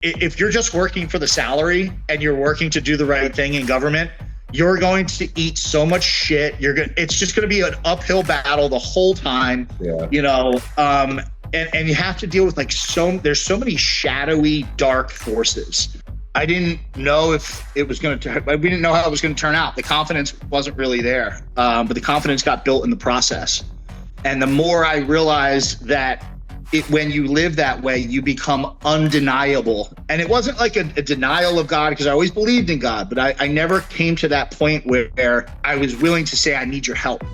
if you're just working for the salary and you're working to do the right thing in government, you're going to eat so much shit. It's just going to be an uphill battle the whole time. Yeah. You know, and you have to deal with there's so many shadowy, dark forces. I didn't know if it was we didn't know how it was going to turn out. The confidence wasn't really there, but the confidence got built in the process. And the more I realized that when you live that way, you become undeniable. And it wasn't like a denial of God, because I always believed in God, but I never came to that point where I was willing to say, I need your help.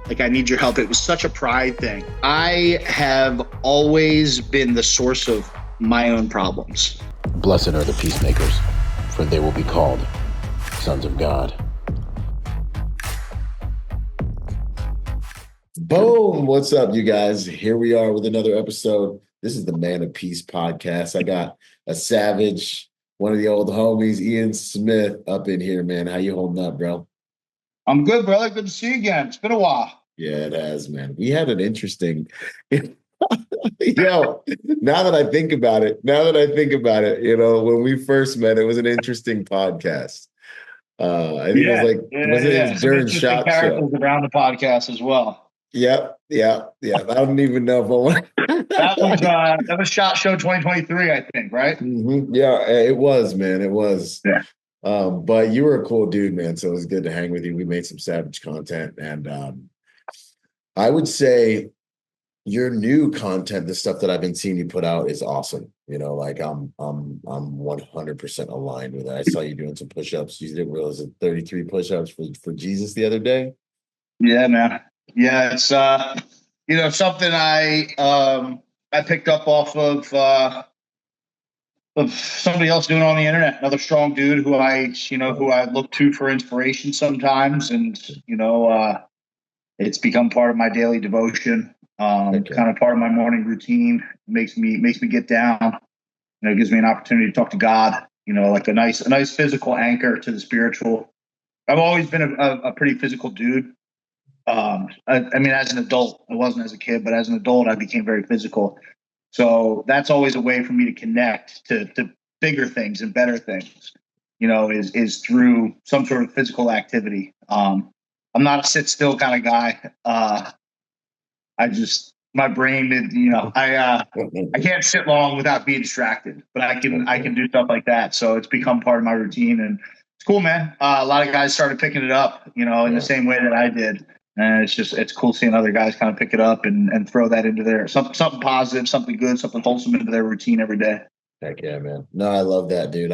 Like, I need your help. It was such a pride thing. I have always been the source of my own problems. Blessed are the peacemakers, for they will be called sons of God. Boom. What's up, you guys? Here we are with another episode. This is the Man of Peace podcast. I got a savage, one of the old homies, Ian Smith, up in here, man. How you holding up, bro? I'm good, brother. Good to see you again. It's been a while. Yeah, it has, man. We had an interesting... Yo, now that I think about it, you know, when we first met, it was an interesting podcast. I think it was during Shot Show. Around the podcast as well. Yep. I don't even know if I want. That was Shot Show 2023, I think, right? Mm-hmm. Yeah, it was, man. It was. Yeah. But you were a cool dude, man. So it was good to hang with you. We made some savage content, and I would say your new content, the stuff that I've been seeing you put out, is awesome. You know, like I'm 100% aligned with it. I saw you doing some push-ups. You did, was it 33 push-ups for Jesus the other day? Yeah, man. Yeah, it's something I picked up off of somebody else doing on the internet. Another strong dude who I look to for inspiration sometimes, and it's become part of my daily devotion. Kind of part of my morning routine. Makes me get down. It gives me an opportunity to talk to God. Like a nice physical anchor to the spiritual. I've always been a pretty physical dude. I mean, as an adult, I wasn't as a kid, but as an adult, I became very physical. So that's always a way for me to connect to bigger things and better things. Is through some sort of physical activity. I'm not a sit still kind of guy. My brain, I can't sit long without being distracted, but I can do stuff like that. So it's become part of my routine, and it's cool, man. A lot of guys started picking it up, in the same way that I did. And it's cool seeing other guys kind of pick it up and throw that into their something positive, something good, something wholesome into their routine every day. Heck yeah, man. No, I love that, dude.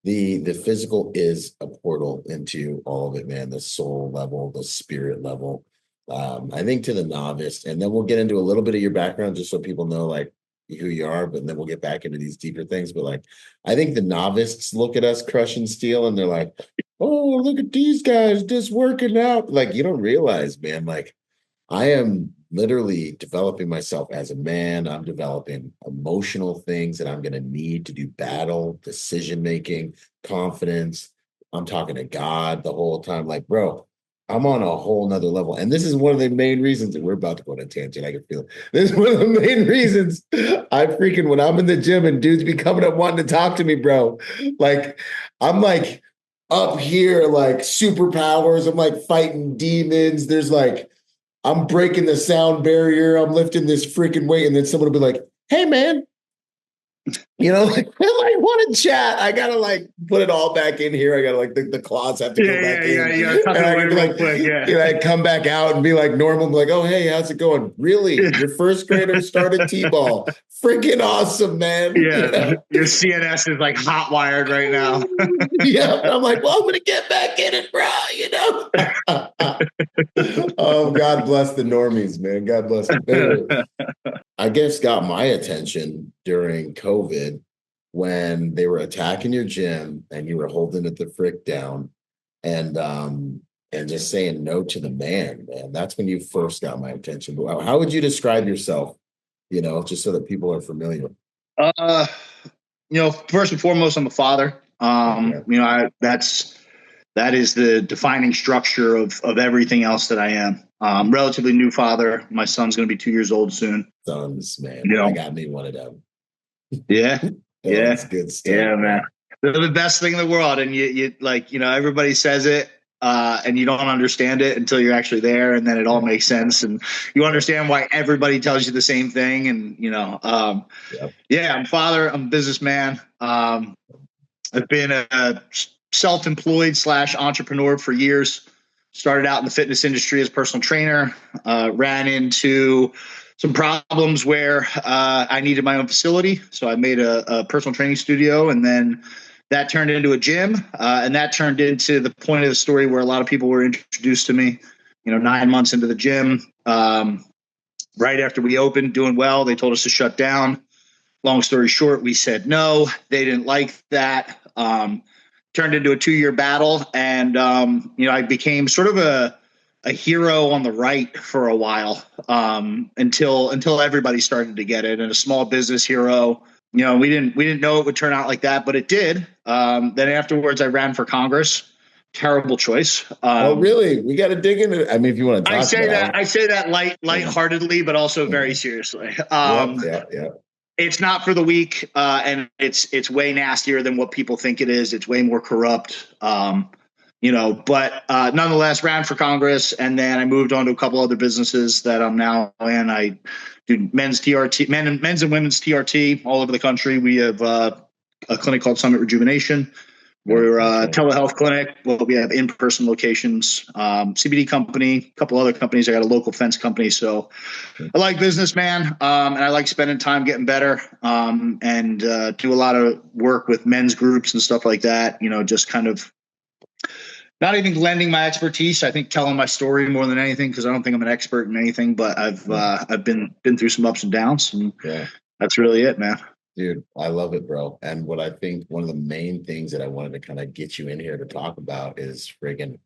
The physical is a portal into all of it, man. The soul level, the spirit level. I think to the novice, and then we'll get into a little bit of your background just so people know like who you are, but then we'll get back into these deeper things. But like, I think the novices look at us crushing steel and they're like, oh, look at these guys just working out. Like, you don't realize, man, like I am literally developing myself as a man. I'm developing emotional things that I'm going to need to do battle, decision-making, confidence. I'm talking to God the whole time. Like, bro, I'm on a whole nother level. And this is one of the main reasons that we're about to go on a tangent. I can feel it. This is one of the main reasons when I'm in the gym and dudes be coming up wanting to talk to me, bro. Like, I'm like up here, like superpowers. I'm like fighting demons. There's like, I'm breaking the sound barrier. I'm lifting this freaking weight. And then someone will be like, hey, man, like, I want to chat. I got to like put it all back in here. I got to like the claws have to go back in. Yeah, you got to tuck it away real quick. Yeah. I come back out and be like normal. I'm like, oh, hey, how's it going? Really? Your first grader started T-ball. Freaking awesome, man. Yeah. Your CNS is like hot wired right now. Yeah. I'm like, well, I'm going to get back in it, bro. Oh, God bless the normies, man. God bless them. I guess got my attention during COVID when they were attacking your gym and you were holding it the frick down and just saying no to the man. That's when you first got my attention. But how would you describe yourself, just so that people are familiar? First and foremost, I'm a father. That is the defining structure of everything else that I am. Relatively new father. My son's going to be 2 years old soon. Sons, man. I got me one of them. Yeah. Oh, it's good stuff. Yeah, man. They're the best thing in the world. And you like, everybody says it, and you don't understand it until you're actually there. And then it all makes sense. And you understand why everybody tells you the same thing. And, I'm a father, I'm a businessman. I've been a self-employed / entrepreneur for years. Started out in the fitness industry as a personal trainer, ran into some problems where I needed my own facility. So I made a personal training studio, and then that turned into a gym. And that turned into the point of the story where a lot of people were introduced to me, 9 months into the gym. Right after we opened, doing well, they told us to shut down. Long story short, we said no. They didn't like that. Turned into a 2-year battle. And, I became sort of a hero on the right for a while, until everybody started to get it. And a small business hero, we didn't know it would turn out like that, but it did. Then afterwards I ran for Congress. Terrible choice. Oh, really? We got to dig into it. I mean, if you want to talk I say that lightheartedly, but also very seriously. Yeah. It's not for the weak, and it's way nastier than what people think it is. It's way more corrupt, but nonetheless, ran for Congress, and then I moved on to a couple other businesses that I'm now in. I do men's and women's TRT all over the country. We have a clinic called Summit Rejuvenation. We're a telehealth clinic. Well, we have in-person locations, CBD company, a couple other companies. I got a local fence company. So I like business, man. And I like spending time getting better, and do a lot of work with men's groups and stuff like that. Just kind of not even lending my expertise. I think telling my story more than anything, because I don't think I'm an expert in anything, but I've been through some ups and downs, and that's really it, man. Dude, I love it, bro. And what I think one of the main things that I wanted to kind of get you in here to talk about is friggin',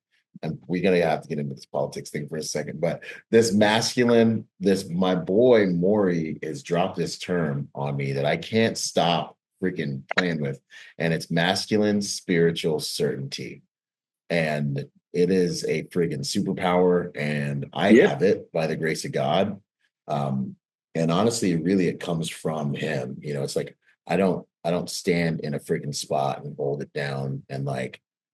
and we're going to have to get into this politics thing for a second, but my boy Maury has dropped this term on me that I can't stop freaking playing with. And it's masculine spiritual certainty. And it is a friggin' superpower. And I have it by the grace of God. And honestly, really, it comes from him. It's like I don't stand in a freaking spot and hold it down and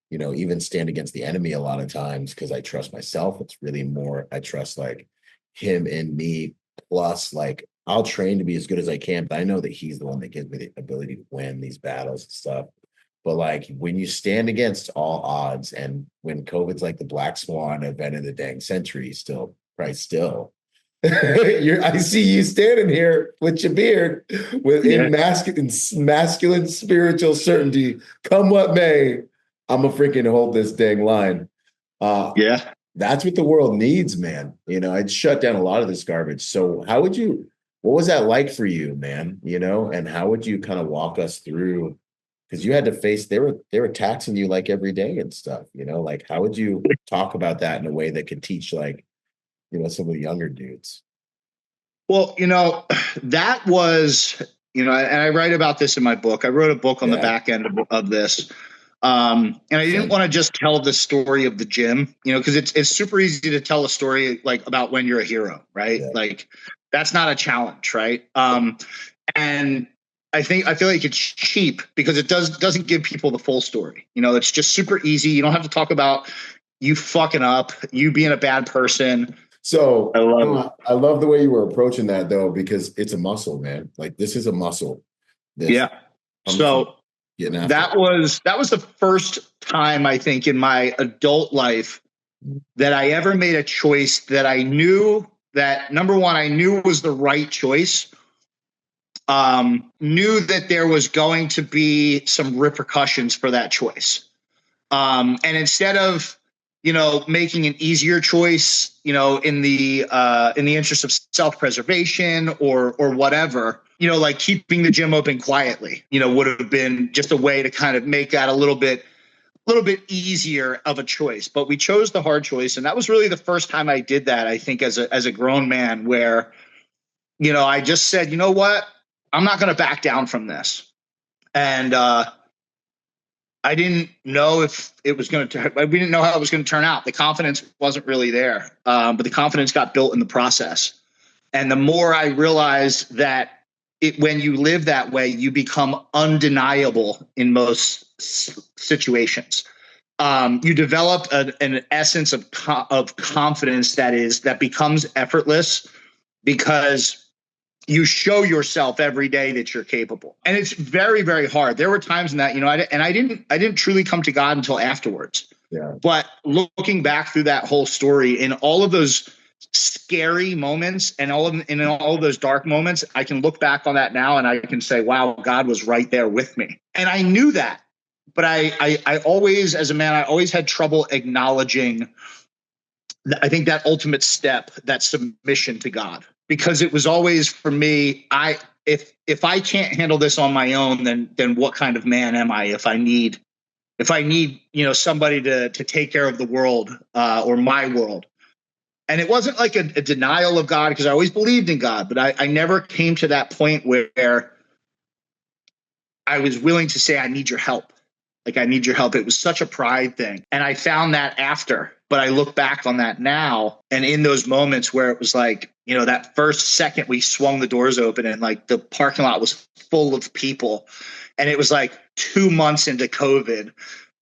even stand against the enemy a lot of times because I trust myself. It's really more I trust him in me. Plus, I'll train to be as good as I can, but I know that he's the one that gives me the ability to win these battles and stuff. But when you stand against all odds, and when COVID's like the black swan event of the dang century, still. I see you standing here with your beard with masculine spiritual certainty. Come what may, I'm gonna freaking hold this dang line. That's what the world needs, man. I'd shut down a lot of this garbage. So what was that like for you, man? And how would you kind of walk us through? Because you had to face, they were taxing you every day and stuff, how would you talk about that in a way that could teach some of the younger dudes? Well, that was, and I write about this in my book. I wrote a book on the back end of this. And I didn't want to just tell the story of the gym, because it's super easy to tell a story about when you're a hero, right? Yeah. That's not a challenge, right? And I feel like it's cheap because it doesn't give people the full story. It's just super easy. You don't have to talk about you fucking up, you being a bad person. So I love the way you were approaching that, though, because it's a muscle, man. This is a muscle. So that was the first time, I think, in my adult life that I ever made a choice that I knew that, number one, I knew was the right choice. Knew that there was going to be some repercussions for that choice. And instead of making an easier choice, in the interest of self-preservation or whatever, keeping the gym open quietly, would have been just a way to kind of make that a little bit easier of a choice. But we chose the hard choice. And that was really the first time I did that, I think, as a grown man, where, I just said, you know what, I'm not going to back down from this. And, I didn't know if it was going to, we didn't know how it was going to turn out. The confidence wasn't really there, but the confidence got built in the process. And the more I realized that when you live that way, you become undeniable in most situations. You develop an essence of confidence that becomes effortless because you show yourself every day that you're capable. And it's very, very hard. There were times in that, I didn't truly come to God until afterwards. Yeah. But looking back through that whole story, in all of those scary moments and in all of those dark moments, I can look back on that now and I can say, wow, God was right there with me. And I knew that. But I always, as a man, I always had trouble acknowledging, I think, that ultimate step, that submission to God. Because it was always, for me, if I can't handle this on my own, then what kind of man am I? If I need somebody to take care of the world or my world. And it wasn't like a denial of God, because I always believed in God, but I never came to that point where I was willing to say, I need your help. Like, I need your help. It was such a pride thing. And I found that after, but I look back on that now, and in those moments where it was like, that first second we swung the doors open and like the parking lot was full of people, and it was like 2 months into COVID.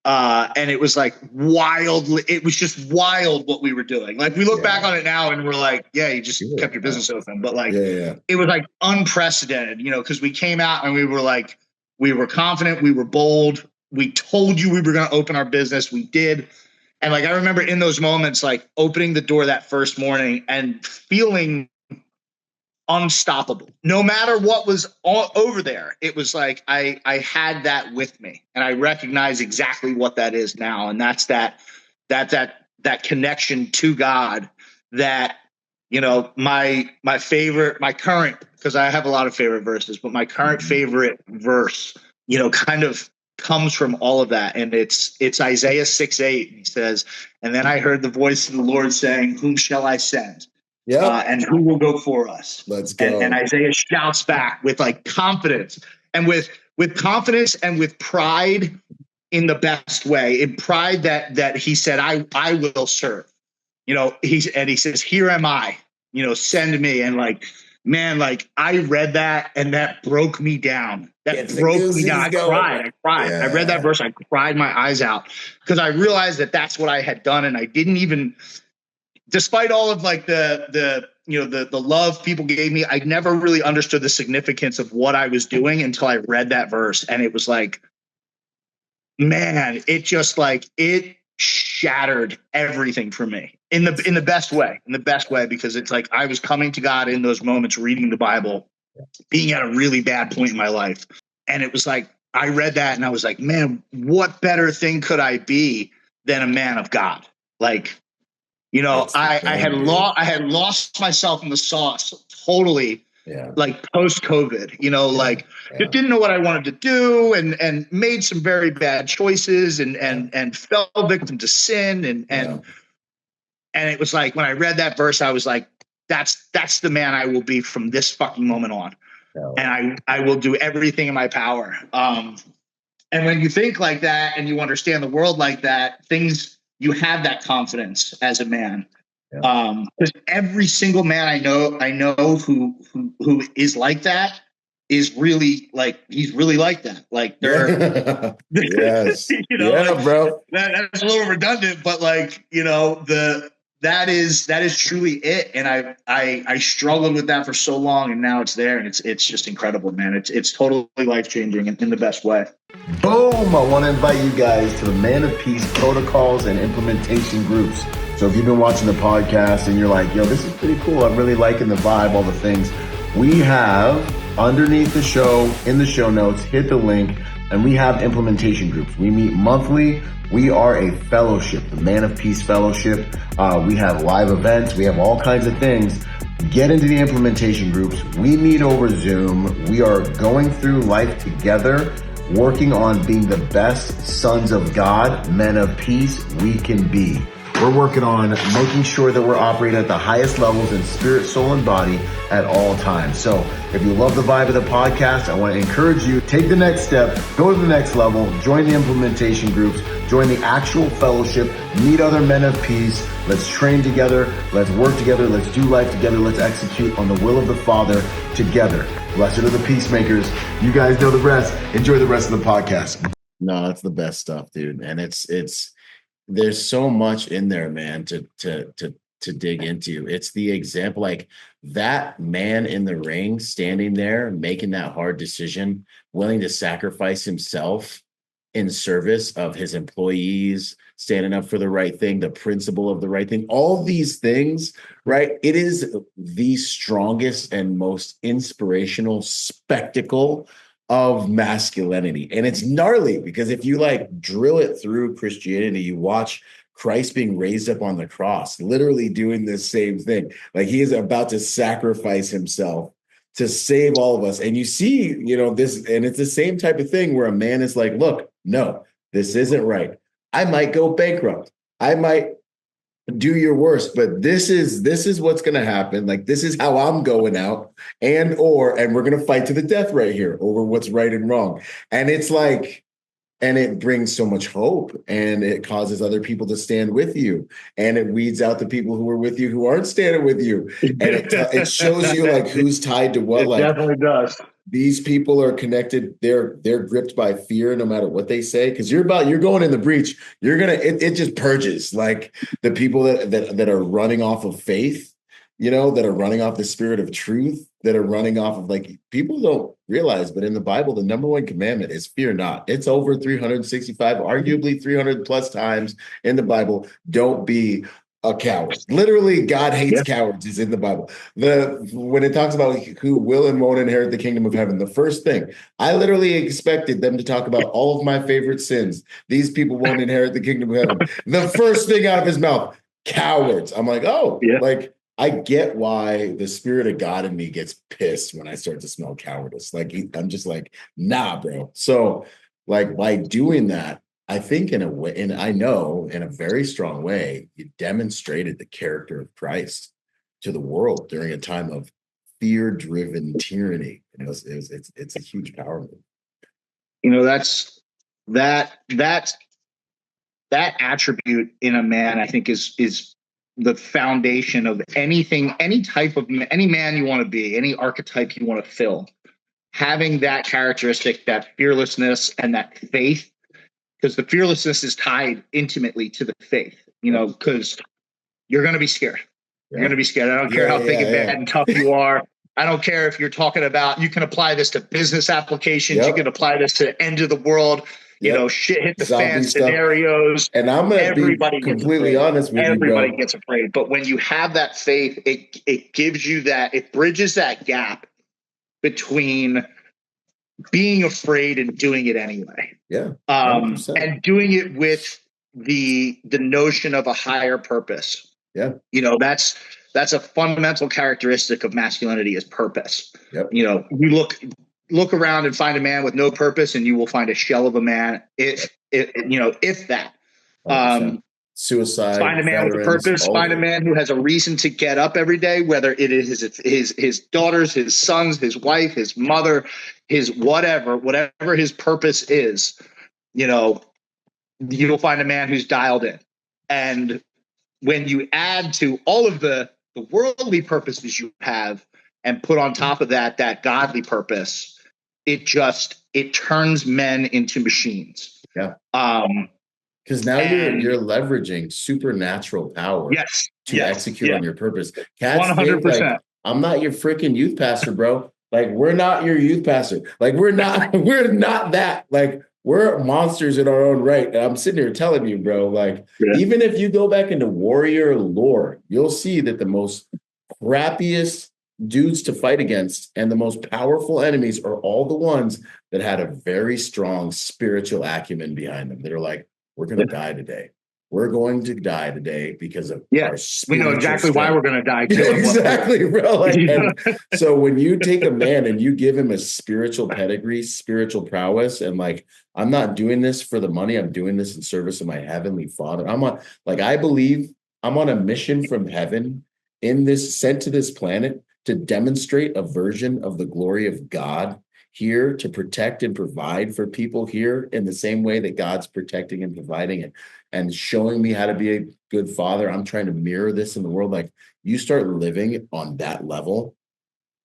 And it was like it was just wild what we were doing. Like, we look back on it now and we're like, yeah, you just kept your business open. But like, it was like unprecedented, because we came out and we were like, we were confident, we were bold. We told you we were going to open our business. We did. And like, I remember in those moments, like opening the door that first morning and feeling unstoppable. No matter what was all over there, it was like I had that with me, and I recognize exactly what that is now. And that's that connection to God that, my current, because I have a lot of favorite verses, but my current favorite verse, kind of comes from all of that. And it's Isaiah 6:8. He says, and then I heard the voice of the Lord saying, whom shall I send? And who will go for us? Let's go. And Isaiah shouts back with like confidence, and with confidence and with pride, in the best way, in pride that he said, I will serve. He says, here am I, send me. And like, man, like, I read that and that broke me down. That broke me down. I cried. Yeah. I read that verse. I cried my eyes out, because I realized that that's what I had done. And I didn't even, despite all of like the love people gave me, I never really understood the significance of what I was doing until I read that verse. And it was like, man, it just like, it shattered everything for me in the best way, because it's like I was coming to God in those moments, reading the Bible, being at a really bad point in my life. And it was like, I read that and I was like, man, what better thing could I be than a man of God? Like, I had lost myself in the sauce totally. Like post-COVID, just didn't know what I wanted to do, and made some very bad choices, and fell victim to sin, and it was like, when I read that verse, I was like, that's the man I will be from this fucking moment on. And I will do everything in my power. And when you think like that and you understand the world like that, you have that confidence as a man. Because every single man I know who is like that is really like, he's really like that. Like they're, yes, bro. That's a little redundant, but like, that is truly it. And I struggled with that for so long, and now it's there, and it's just incredible, man. It's totally life-changing in the best way. Boom! I want to invite you guys to the Man of Peace protocols and implementation groups. So if you've been watching the podcast and you're like, yo, this is pretty cool, I'm really liking the vibe, all the things, we have underneath the show, in the show notes, hit the link, and we have implementation groups. We meet monthly. We are a fellowship, the Man of Peace Fellowship. We have live events. We have all kinds of things. Get into the implementation groups. We meet over Zoom. We are going through life together, working on being the best sons of God, men of peace we can be. We're working on making sure that we're operating at the highest levels in spirit, soul, and body at all times. So if you love the vibe of the podcast, I want to encourage you, take the next step, go to the next level, join the implementation groups, join the actual fellowship, meet other men of peace. Let's train together. Let's work together. Let's do life together. Let's execute on the will of the Father together. Blessed are the peacemakers. You guys know the rest. Enjoy the rest of the podcast. No, that's the best stuff, dude. And it's there's so much in there, man, to dig into. It's the example, like that man in the ring standing there making that hard decision, willing to sacrifice himself in service of his employees, standing up for the right thing, the principle of the right thing, all these things, right? It is the strongest and most inspirational spectacle of masculinity. And it's gnarly because if you like drill it through Christianity, you watch Christ being raised up on the cross, literally doing the same thing. Like he is about to sacrifice himself to save all of us. And you see, this, and it's the same type of thing where a man is like, look, no, this isn't right. I might go bankrupt. I might do your worst, but this is what's going to happen. Like, this is how I'm going out and we're going to fight to the death right here over what's right and wrong. And it's like, and it brings so much hope and it causes other people to stand with you. And it weeds out the people who are with you who aren't standing with you. And it shows you like who's tied to what. It definitely does. These people are connected. They're gripped by fear no matter what they say. Because you're going in the breach. It just purges like the people that are running off of faith, that are running off the spirit of truth, that are running off of like people don't realize, but in the Bible, the number one commandment is fear not. It's over 365, arguably 300 plus times in the Bible. Don't be a coward. Literally, God hates cowards is in the Bible. When it talks about who will and won't inherit the kingdom of heaven, the first thing, I literally expected them to talk about all of my favorite sins. These people won't inherit the kingdom of heaven. The first thing out of his mouth, cowards. I'm like, like, I get why the spirit of God in me gets pissed when I start to smell cowardice. Like, I'm just like, nah, bro. So like by doing that, I think in a way, and I know in a very strong way, you demonstrated the character of Christ to the world during a time of fear-driven tyranny. It's a huge power move. That attribute in a man, I think, is the foundation of anything, any man you want to be, any archetype you want to fill. Having that characteristic, that fearlessness and that faith, because the fearlessness is tied intimately to the faith, because you're going to be scared. You're going to be scared. I don't care how big and bad and tough you are. I don't care if you're talking about, you can apply this to business applications. You can apply this to end of the world. Shit hit the fan scenarios. And I'm going to be completely honest with you, bro. Everybody gets afraid. But when you have that faith, it gives you it bridges that gap between being afraid and doing it anyway. Yeah. And doing it with the notion of a higher purpose. Yeah. That's a fundamental characteristic of masculinity is purpose. Yep. You look around and find a man with no purpose and you will find a shell of a man. If that, suicide, find a man with a purpose, find a man who has a reason to get up every day, whether it is his daughters, his sons, his wife, his mother, his whatever his purpose is, you'll find a man who's dialed in. And when you add to all of the worldly purposes you have and put on top of that godly purpose, it turns men into machines. Yeah. Because now you're leveraging supernatural power to execute on your purpose. Cats 100%. Think, like, I'm not your freaking youth pastor, bro. Like, we're not your youth pastor. Like, we're not that. Like, we're monsters in our own right. And I'm sitting here telling you, bro, like, even if you go back into warrior lore, you'll see that the most crappiest dudes to fight against and the most powerful enemies are all the ones that had a very strong spiritual acumen behind them. That are like, we're going to die today. We're going to die today because of our we know exactly strength. Why we're going to die. Exactly, bro. Like, and so when you take a man and you give him a spiritual pedigree, spiritual prowess, and like, I'm not doing this for the money. I'm doing this in service of my heavenly Father. I believe I'm on a mission from heaven sent to this planet to demonstrate a version of the glory of God here, to protect and provide for people here in the same way that God's protecting and providing it and showing me how to be a good father. I'm trying to mirror this in the world. Like, you start living on that level.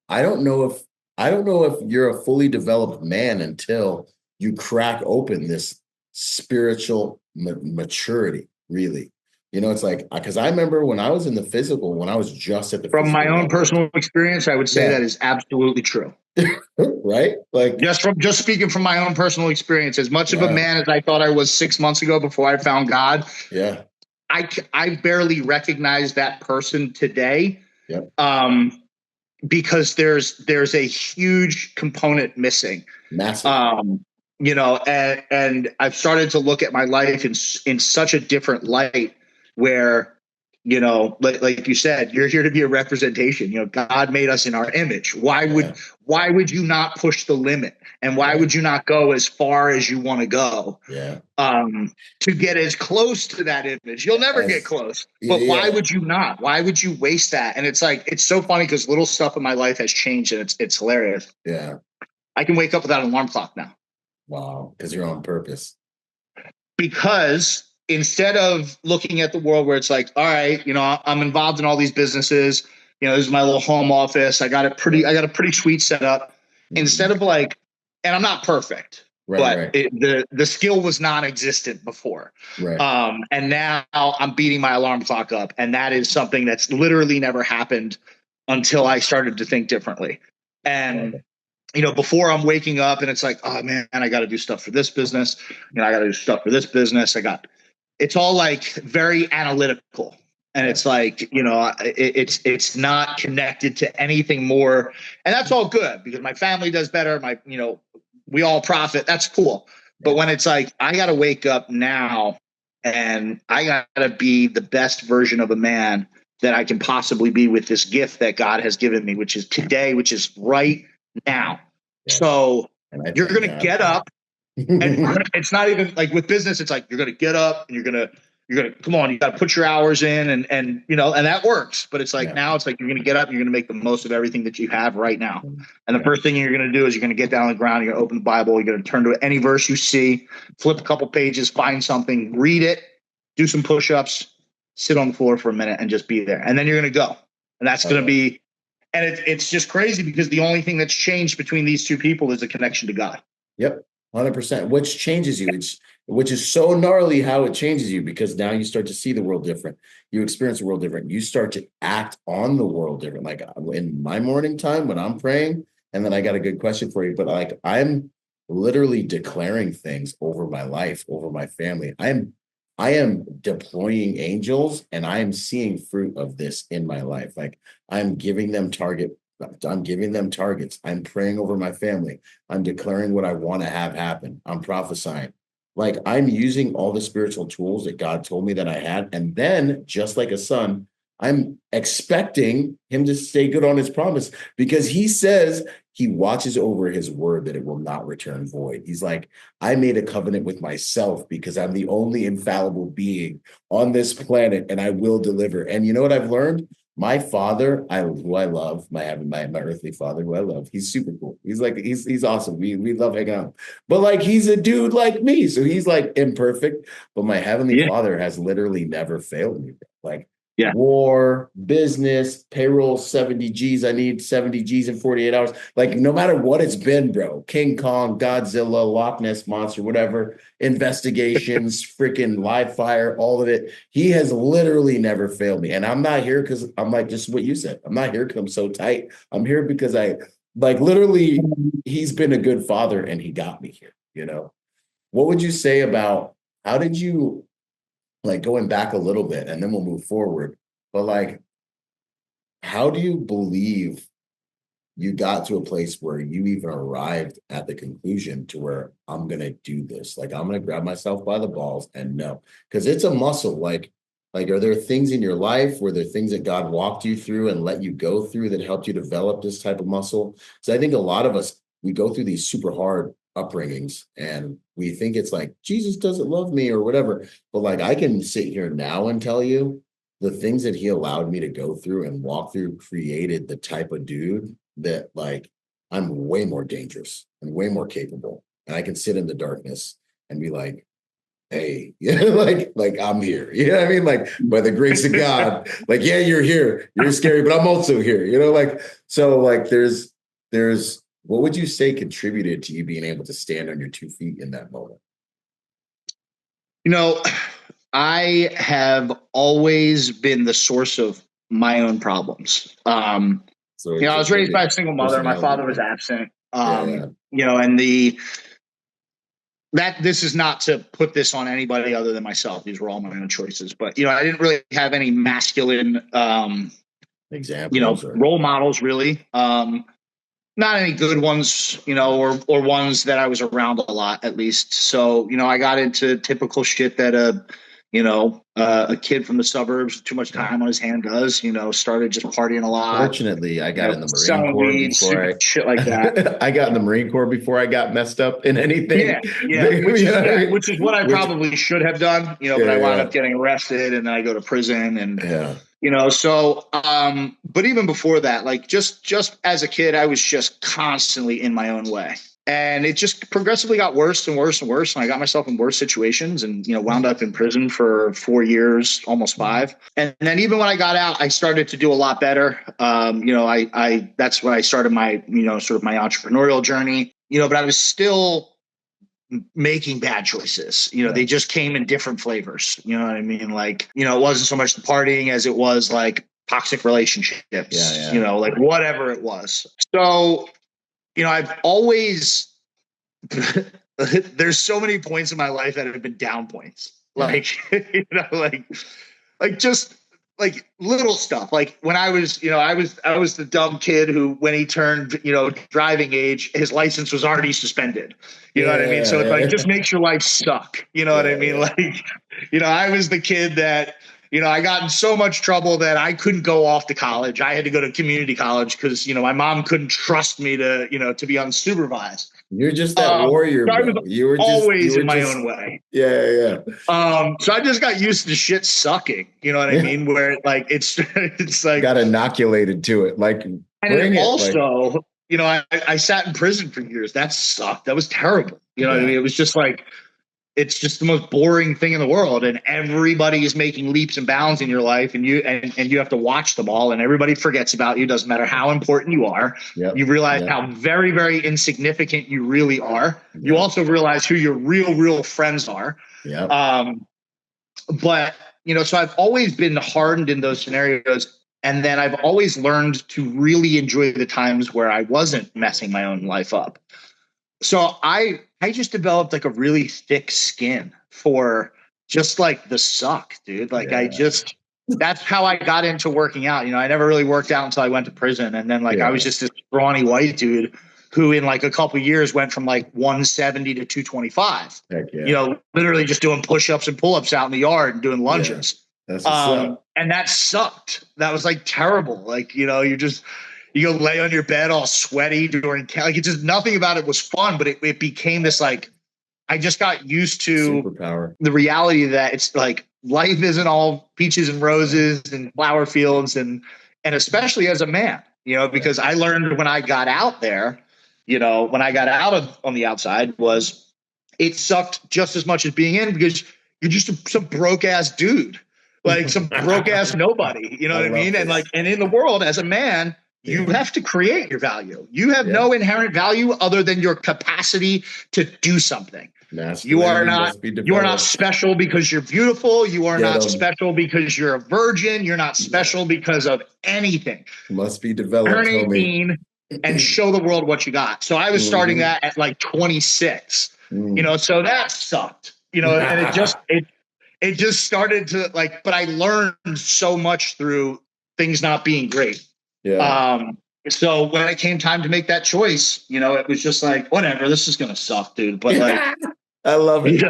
I don't know if I don't know if you're a fully developed man until you crack open this spiritual maturity, really. You know, it's like, because I remember when I was in the physical, when I was just at the From my physical own level, personal experience, I would say that is absolutely true. right? Like, just speaking from my own personal experience, as much of a man as I thought I was 6 months ago before I found God, I barely recognize that person today. Yep. Because there's a huge component missing. Massive. You know, and I've started to look at my life in such a different light where, you know, like you said, you're here to be a representation. You know, God made us in our image. Why would you not push the limit? And why would you not go as far as you want to go? To get as close to that image? You'll never get close. But why would you not? Why would you waste that? And it's like, it's so funny because little stuff in my life has changed, and it's hilarious. Yeah. I can wake up without an alarm clock now. Wow. Because you're on purpose. Because instead of looking at the world where it's like, all right, you know, I'm involved in all these businesses, you know, this is my little home office. I got a pretty sweet setup. Instead of like, and I'm not perfect, but the skill was non-existent before. And now I'm beating my alarm clock up. And that is something that's literally never happened until I started to think differently. And you know, before I'm waking up and it's like, oh man, I got to do stuff for this business. You know, I got to do stuff for this business. It's all like very analytical. And it's like, you know, it's not connected to anything more. And that's all good because my family does better. You know, we all profit. That's cool. But when it's like, I got to wake up now and I got to be the best version of a man that I can possibly be with this gift that God has given me, which is today, which is right now. So you're going to get up and it's not even like with business. It's like, you're going to get up and you're going to, come on, you got to put your hours in and, you know, and that works. But it's like, now it's like, you're going to get up, you're going to make the most of everything that you have right now. And the first thing you're going to do is you're going to get down on the ground. You're going to open the Bible. You're going to turn to any verse you see, flip a couple pages, find something, read it, do some push-ups, sit on the floor for a minute and just be there. And then you're going to go. And that's going to be, and it's just crazy because the only thing that's changed between these two people is the connection to God. Yep. 100%, which changes you, which is so gnarly how it changes you, because now you start to see the world different. You experience the world different. You start to act on the world different. Like in my morning time when I'm praying, and then I got a good question for you, but like I'm literally declaring things over my life, over my family. I am deploying angels and I am seeing fruit of this in my life. Like I'm giving them targets. I'm praying over my family. I'm declaring what I want to have happen. I'm prophesying. Like I'm using all the spiritual tools that God told me that I had. And then just like a son, I'm expecting him to stay good on his promise, because he says he watches over his word that it will not return void. He's like, I made a covenant with myself because I'm the only infallible being on this planet and I will deliver. And you know what I've learned? My father, who I love, my earthly father, who I love, he's super cool. He's like, he's awesome. We love hanging out. But like, he's a dude like me. So he's like imperfect. But my heavenly father has literally never failed me. Like war, business, payroll, 70 G's. I need 70 G's in 48 hours. Like no matter what it's been, bro, King Kong, Godzilla, Loch Ness Monster, whatever, investigations, freaking live fire, all of it. He has literally never failed me. And I'm not here because I'm like, just what you said. I'm not here because I'm so tight. I'm here because literally he's been a good father and he got me here, you know? What would you say about, how did you, like going back a little bit and then we'll move forward, but like, how do you believe you got to a place where you even arrived at the conclusion to where I'm going to do this? Like, I'm going to grab myself by the balls and no, because it's a muscle. Like, are there things in your life, were there things that God walked you through and let you go through that helped you develop this type of muscle? So I think a lot of us, we go through these super hard upbringings and we think it's like, Jesus doesn't love me or whatever. But like, I can sit here now and tell you the things that he allowed me to go through and walk through created the type of dude that like, I'm way more dangerous and way more capable. And I can sit in the darkness and be like, hey, like I'm here. You know what I mean? Like by the grace of God, like, yeah, you're here. You're scary, but I'm also here, you know, like, so like there's What would you say contributed to you being able to stand on your 2 feet in that moment? I have always been the source of my own problems. I was raised by a single mother. My father was absent. And this is not to put this on anybody other than myself. These were all my own choices. But, I didn't really have any masculine, examples, role models, really. Not any good ones, or ones that I was around a lot, at least. So, I got into typical shit that a kid from the suburbs with too much time on his hand does, started just partying a lot. Fortunately, I got in the Marine Corps before shit like that. I got in the Marine Corps before I got messed up in anything. Which is what I probably should have done, but I wound up getting arrested and then I go to prison and but even before that, like just as a kid, I was just constantly in my own way. And it just progressively got worse and worse and worse. And I got myself in worse situations and, wound up in prison for 4 years, almost 5. And then even when I got out, I started to do a lot better. That's when I started my, sort of my entrepreneurial journey, but I was still making bad choices. They just came in different flavors. You know what I mean? Like, it wasn't so much the partying as it was like toxic relationships, like whatever it was. So, I've always, there's so many points in my life that have been down points. Like, just like little stuff. Like when I was, I was the dumb kid who, when he turned, driving age, his license was already suspended. You know what I mean? So it's like, just makes your life suck. You know what I mean? Like, I was the kid that, I got in so much trouble that I couldn't go off to college. I had to go to community college because, my mom couldn't trust me to, to be unsupervised. You're just that warrior, bro. You were always in my own way. Yeah. So I just got used to shit sucking. You know what I mean? Where like it's like got inoculated to it. Like, and also, I sat in prison for years. That sucked. That was terrible. You know what I mean? It was just like, it's just the most boring thing in the world, and everybody is making leaps and bounds in your life, and you have to watch them all, and everybody forgets about you. Doesn't matter how important you are. Yep. You realize how very, very insignificant you really are. Yep. You also realize who your real friends are. Yeah. But so I've always been hardened in those scenarios, and then I've always learned to really enjoy the times where I wasn't messing my own life up. So I just developed like a really thick skin for just like the suck, dude. Like that's how I got into working out. I never really worked out until I went to prison. And then I was just this scrawny white dude who in like a couple of years went from like 170 to 225, literally just doing push-ups and pull-ups out in the yard and doing lunges. Yeah. And that sucked. That was like terrible. Like, you go lay on your bed all sweaty during like, it just nothing about it was fun, but it became this like, I just got used to superpower. The reality that it's like life isn't all peaches and roses and flower fields and especially as a man, because I learned when I got out there, when I got out on the outside was it sucked just as much as being in because you're just some broke ass dude, like some broke ass nobody, you know what I mean? And like, and in the world as a man, you have to create your value. You have no inherent value other than your capacity to do something. You are not special because you're beautiful. You are not special because you're a virgin. You're not special because of anything. Must be developed. Turn 18 and show the world what you got. So I was starting that at like 26. So that sucked. And it just started to like. But I learned so much through things not being great. Yeah. So when it came time to make that choice, it was just like, whatever, this is going to suck, dude. But like, I love it.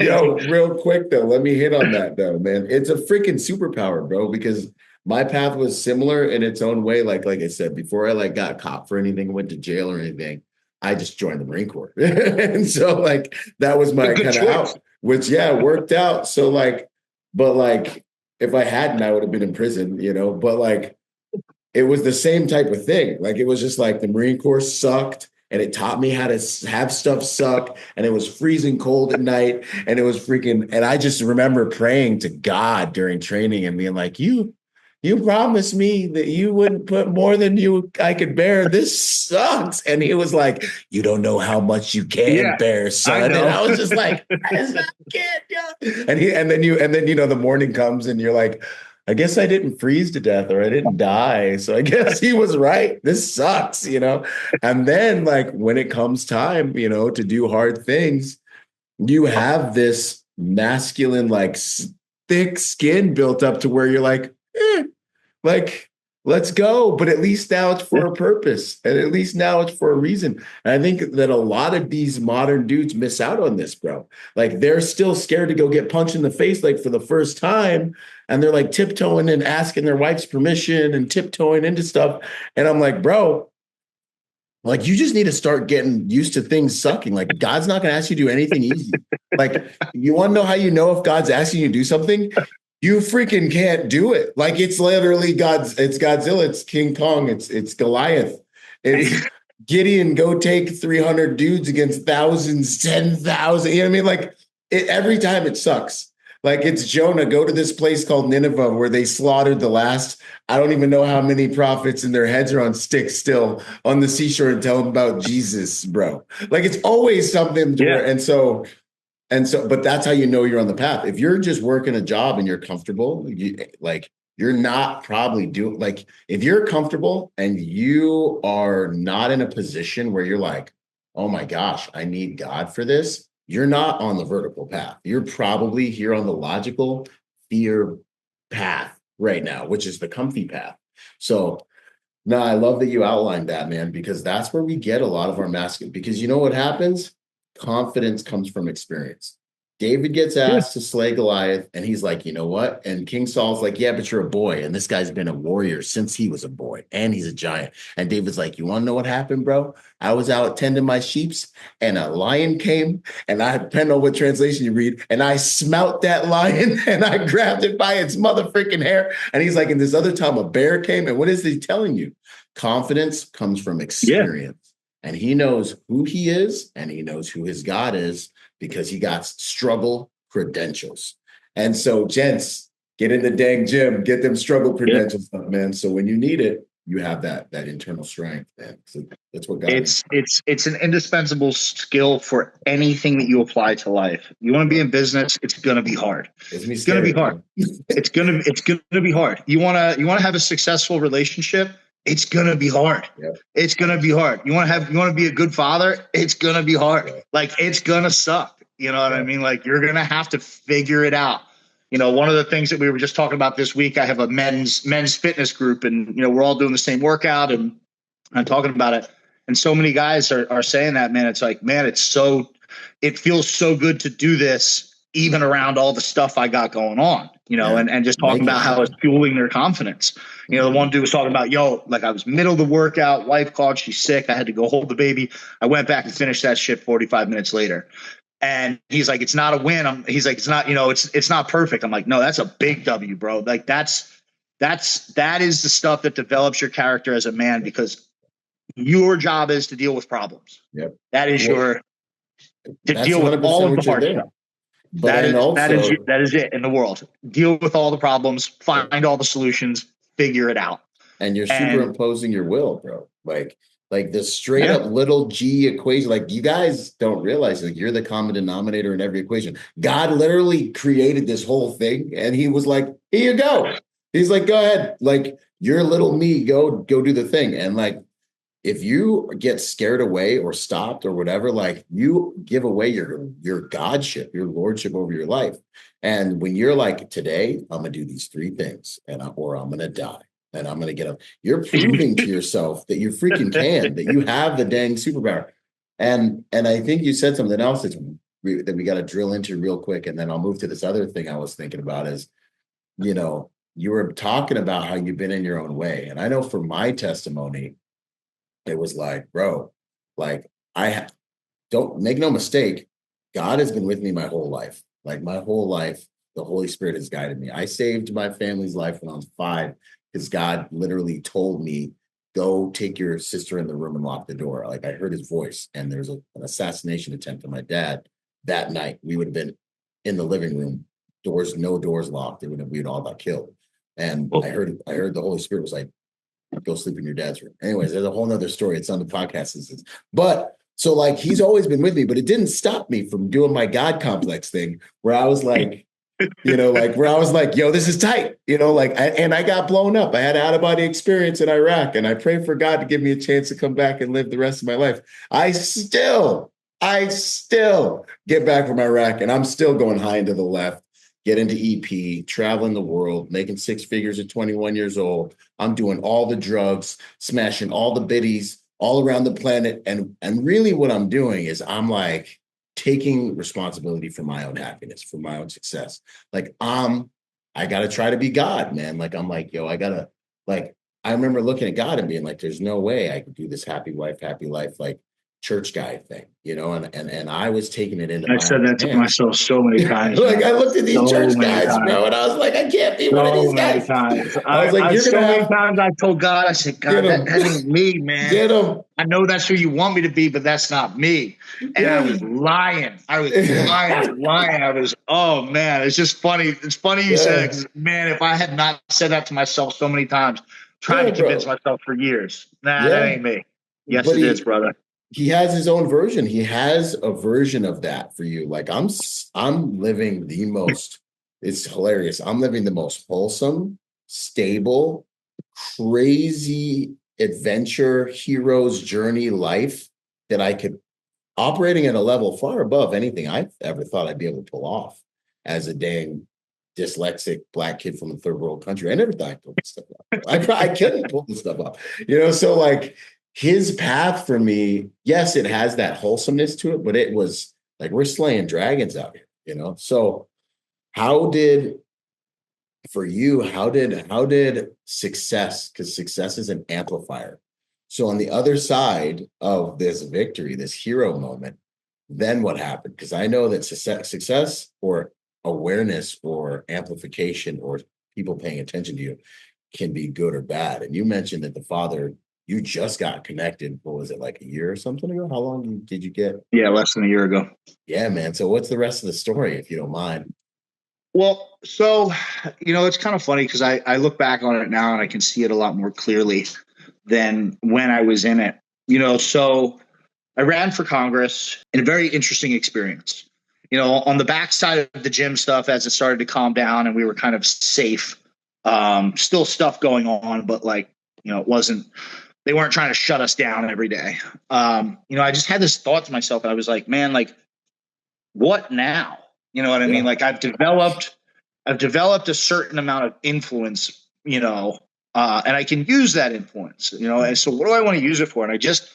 Yo, real quick though, let me hit on that though, man. It's a freaking superpower, bro, because my path was similar in its own way. Like I said, before I like got caught for anything, went to jail or anything, I just joined the Marine Corps. And so like, that was my kind of out, which worked out. So like, but like, if I hadn't, I would have been in prison, but like, it was the same type of thing. Like, it was just like the Marine Corps sucked and it taught me how to have stuff suck. And it was freezing cold at night and it was freaking, and I just remember praying to God during training and being like, you you promised me that you wouldn't put more than I could bear. This sucks. And he was like, you don't know how much you can bear, son. And I was just like, I can't. Yeah. And then the morning comes and you're like, I guess I didn't freeze to death or I didn't die. So I guess he was right. This sucks, And then like when it comes time, to do hard things, you have this masculine, like thick skin built up to where you're like, let's go. But at least now it's for a purpose. And at least now it's for a reason. And I think that a lot of these modern dudes miss out on this, bro. Like they're still scared to go get punched in the face, like for the first time. And they're like tiptoeing and asking their wife's permission and tiptoeing into stuff. And I'm like, bro, like you just need to start getting used to things sucking. Like God's not going to ask you to do anything easy. Like you want to know how you know if God's asking you to do something? You freaking can't do it. Like it's literally it's Godzilla, it's King Kong, it's Goliath. It's Gideon, go take 300 dudes against thousands, 10,000. You know what I mean? Like every time it sucks. Like it's Jonah, go to this place called Nineveh where they slaughtered the last, I don't even know how many prophets and their heads are on sticks still on the seashore and tell them about Jesus, bro. Like it's always something to where, and so, but that's how you know you're on the path. If you're just working a job and you're comfortable, you're not probably doing, like, if you're comfortable and you are not in a position where you're like, oh my gosh, I need God for this, you're not on the vertical path. You're probably here on the logical fear path right now, which is the comfy path. So, no, I love that you outlined that, man, because that's where we get a lot of our masculine, because you know what happens? Confidence comes from experience. David gets asked to slay Goliath, and he's like, you know what? And King Saul's like, yeah, but you're a boy. And this guy's been a warrior since he was a boy, and he's a giant. And David's like, you want to know what happened, bro? I was out tending my sheeps, and a lion came, and I depend on what translation you read, and I smelt that lion, and I grabbed it by its mother freaking hair. And he's like, and this other time a bear came, and what is he telling you? Confidence comes from experience. And he knows who he is and he knows who his God is because he got struggle credentials. And so, gents, get in the dang gym, get them struggle credentials up, man. So when you need it, you have that internal strength, man. So that's what God it's an indispensable skill for anything that you apply to life. You want to be in business, it's gonna be hard. It's gonna be hard. It's gonna be hard. You wanna have a successful relationship. It's gonna be hard. Yep. It's gonna be hard. You want to be a good father. It's gonna be hard. Yep. Like it's gonna suck. You know what I mean? Like you're gonna have to figure it out. One of the things that we were just talking about this week, I have a men's fitness group, and we're all doing the same workout, and I'm talking about it. And so many guys are saying that, man. It's like, man, it feels so good to do this, even around all the stuff I got going on. And just talking about how it's fueling their confidence. The one dude was talking about, like I was middle of the workout, wife called, she's sick. I had to go hold the baby. I went back and finished that shit 45 minutes later. And he's like, it's not a win. He's like, it's not, it's not perfect. I'm like, no, that's a big W, bro. Like that is the stuff that develops your character as a man, because your job is to deal with problems. Yep. That is to deal with all of the hard stuff. That is it in the world. Deal with all the problems, find all the solutions, figure it out. And you're superimposing your will, bro. Like the straight up little G equation. Like you guys don't realize, like you're the common denominator in every equation. God literally created this whole thing, and he was like, here you go. He's like, go ahead. Like you're little me, go do the thing. And like, if you get scared away or stopped or whatever, like you give away your godship, your lordship over your life. And when you're like, today, I'm going to do these 3 things or I'm going to die and I'm going to get up. You're proving to yourself that you freaking can, that you have the dang superpower. And I think you said something else that we got to drill into real quick. And then I'll move to this other thing I was thinking about is, you were talking about how you've been in your own way. And I know for my testimony, it was like, bro, like don't make no mistake. God has been with me my whole life. Like my whole life, the Holy Spirit has guided me. I saved my family's life when I was 5 because God literally told me, go take your sister in the room and lock the door. Like I heard his voice, and there's an assassination attempt on my dad that night. We would have been in the living room, no doors locked. We would all got killed. And I heard the Holy Spirit was like, go sleep in your dad's room. Anyways, there's a whole nother story. It's on the podcast. But so like, he's always been with me, but it didn't stop me from doing my God complex thing where I was like, where I was like, yo, this is tight, and I got blown up. I had an out-of-body experience in Iraq, and I prayed for God to give me a chance to come back and live the rest of my life. I still get back from Iraq, and I'm still going high into the left, get into EP, traveling the world, making 6 figures at 21 years old. I'm doing all the drugs, smashing all the biddies all around the planet. And really what I'm doing is I'm like, taking responsibility for my own happiness, for my own success. Like, I got to try to be God, man. Like, I'm like, yo, I remember looking at God and being like, there's no way I could do this happy wife, happy life, like church guy thing, and I was taking it into I said that to myself so many times. Like, I looked at these church guys, bro, and I was like, I can't be one of these guys. Times. I was like, you're going to have... times I told God, I said, God, that ain't me, man. Get him. I know that's who you want me to be, but that's not me. And I was lying. I was, oh, man, it's just funny. It's funny you said it, 'cause, man, if I had not said that to myself so many times, trying to convince myself for years, that ain't me. Yes, but it is, brother. He has his own version. He has a version of that for you. Like, I'm living the most, it's hilarious. I'm living the most wholesome, stable, crazy adventure, hero's journey life that I could, operating at a level far above anything I've ever thought I'd be able to pull off as a dang dyslexic Black kid from a third world country. I never thought I'd pull this stuff off. I couldn't pull this stuff off. So like, his path for me, yes, it has that wholesomeness to it, but it was like, we're slaying dragons out here, So how did success, because success is an amplifier. So on the other side of this victory, this hero moment, then what happened? Because I know that success or awareness or amplification or people paying attention to you can be good or bad. And you mentioned that the father, you just got connected. What was it, like a year or something ago? How long did you get? Yeah, less than a year ago. Yeah, man. So what's the rest of the story, if you don't mind? Well, so, it's kind of funny because I look back on it now and I can see it a lot more clearly than when I was in it. So I ran for Congress in a very interesting experience. On the backside of the gym stuff, as it started to calm down and we were kind of safe, still stuff going on, but it wasn't, they weren't trying to shut us down every day. I just had this thought to myself and I was like, man, like, what now? You know what I mean? Like, I've developed a certain amount of influence, and I can use that influence, and so what do I want to use it for? And I just,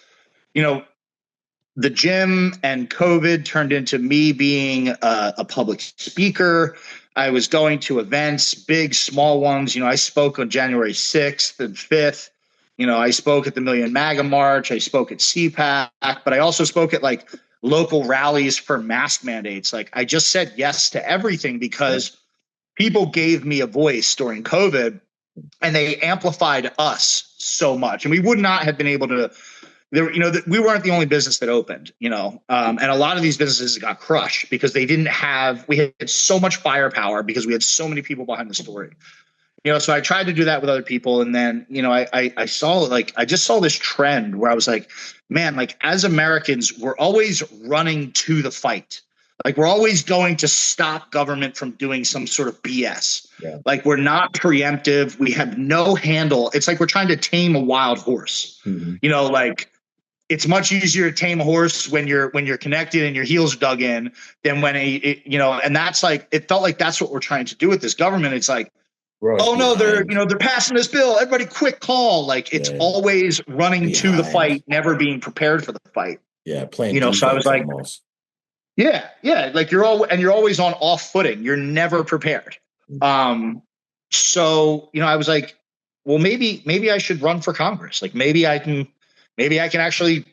the gym and COVID turned into me being a public speaker. I was going to events, big, small ones. I spoke on January 6th and 5th. I spoke at the Million MAGA March. I spoke at CPAC, but I also spoke at local rallies for mask mandates. Like, I just said yes to everything because people gave me a voice during COVID and they amplified us so much. And we would not have been able to, we weren't the only business that opened, and a lot of these businesses got crushed because we had so much firepower because we had so many people behind the story. So I tried to do that with other people. And then, I saw I just saw this trend where I was like, man, as Americans, we're always running to the fight. We're always going to stop government from doing some sort of BS. Yeah. We're not preemptive. We have no handle. It's like we're trying to tame a wild horse. Mm-hmm. It's much easier to tame a horse when you're connected and your heels dug in than when and that's it felt like that's what we're trying to do with this government. It's like, oh no, they're passing this bill. Everybody quick call. It's always running to the fight, never being prepared for the fight. Yeah. Playing, so I was like, almost. Yeah. You're always on off footing. You're never prepared. So, I was like, well, maybe I should run for Congress. Maybe I can actually,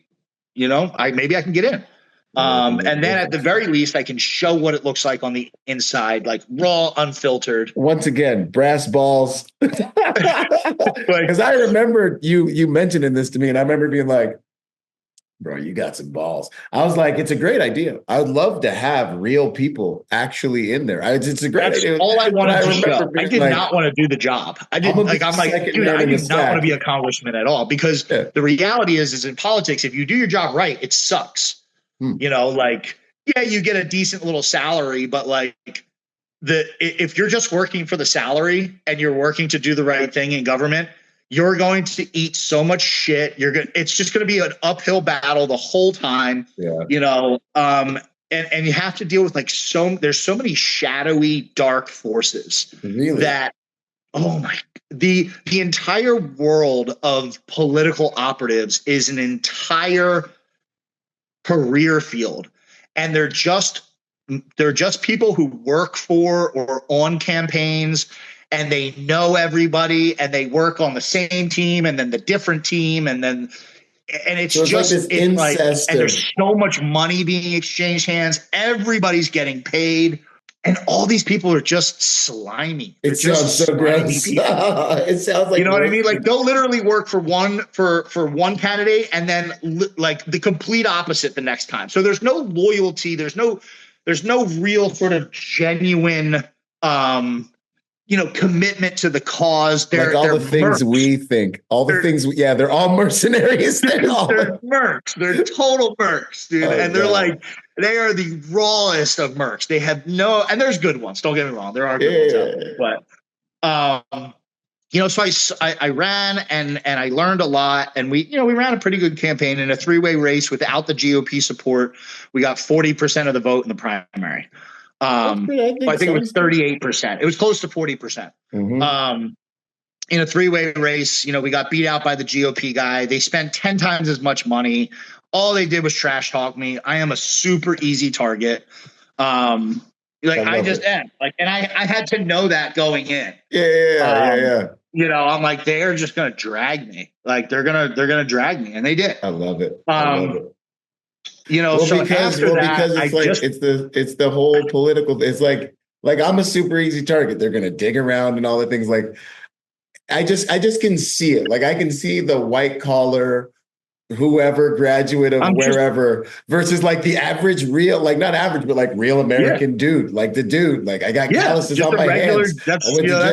maybe I can get in. And then at the very least, I can show what it looks like on the inside, raw, unfiltered. Once again, brass balls. Because I remember you mentioning this to me, and I remember being like, Bro, you got some balls. I was like, it's a great idea. I would love to have real people actually in there. It's a great idea. All I wanted to show. I did like, not want to do the job. I didn't like. I'm like, dude, I do not want to be a congressman at all, because the reality is in politics, if you do your job right, it sucks. You know, like, yeah, you get a decent little salary, but like if you're just working for the salary and you're working to do the right thing in government, you're going to eat so much shit. It's just going to be an uphill battle the whole time, you know? And you have to deal with like there's so many shadowy, dark forces that, the entire world of political operatives is an entire career field. And they're just people who work for or on campaigns, and they know everybody, and they work on the same team and then the different team. And it's so just like this incest. And there's so much money being exchanged hands. Everybody's getting paid. And all these people are just slimy. It sounds so gross. It sounds like, you know what I mean? Like they'll literally work for one candidate and then like the complete opposite the next time. So there's no loyalty. There's no real sort of genuine, commitment to the cause. They're the things mercs. We think, they're all mercenaries. They're mercs. They're total mercs, dude. And they're like, they are the rawest of mercs. They have and there's good ones. Don't get me wrong. There are good ones out there. But, so I ran and I learned a lot, and we ran a pretty good campaign in a 3-way race without the GOP support. We got 40% of the vote in the primary. I think it was 38%. It was close to 40%. Mm-hmm. In a 3-way race, we got beat out by the GOP guy. They spent 10 times as much money. All they did was trash talk me. I am a super easy target. I just am. And I had to know that going in. Yeah. I'm like, they're just gonna drag me. Like they're gonna drag me, and they did. I love it. Because it's the whole political. It's like I'm a super easy target. They're gonna dig around and all the things. Like I just can see it. Like I can see the white collar, whoever graduate of wherever versus like the average real, like not average, but like real American dude, like the dude, like I got calluses on my hands. That's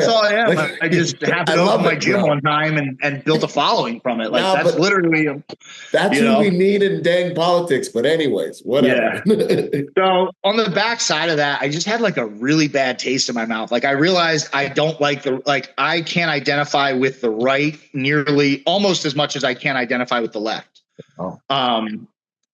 all I am. I just happened to open my gym one time and built a following from it. Like that's literally who we need in dang politics. But anyways, whatever. Yeah. So on the backside of that, I just had like a really bad taste in my mouth. Like I realized I don't I can't identify with the right nearly almost as much as I can identify with the left. Oh.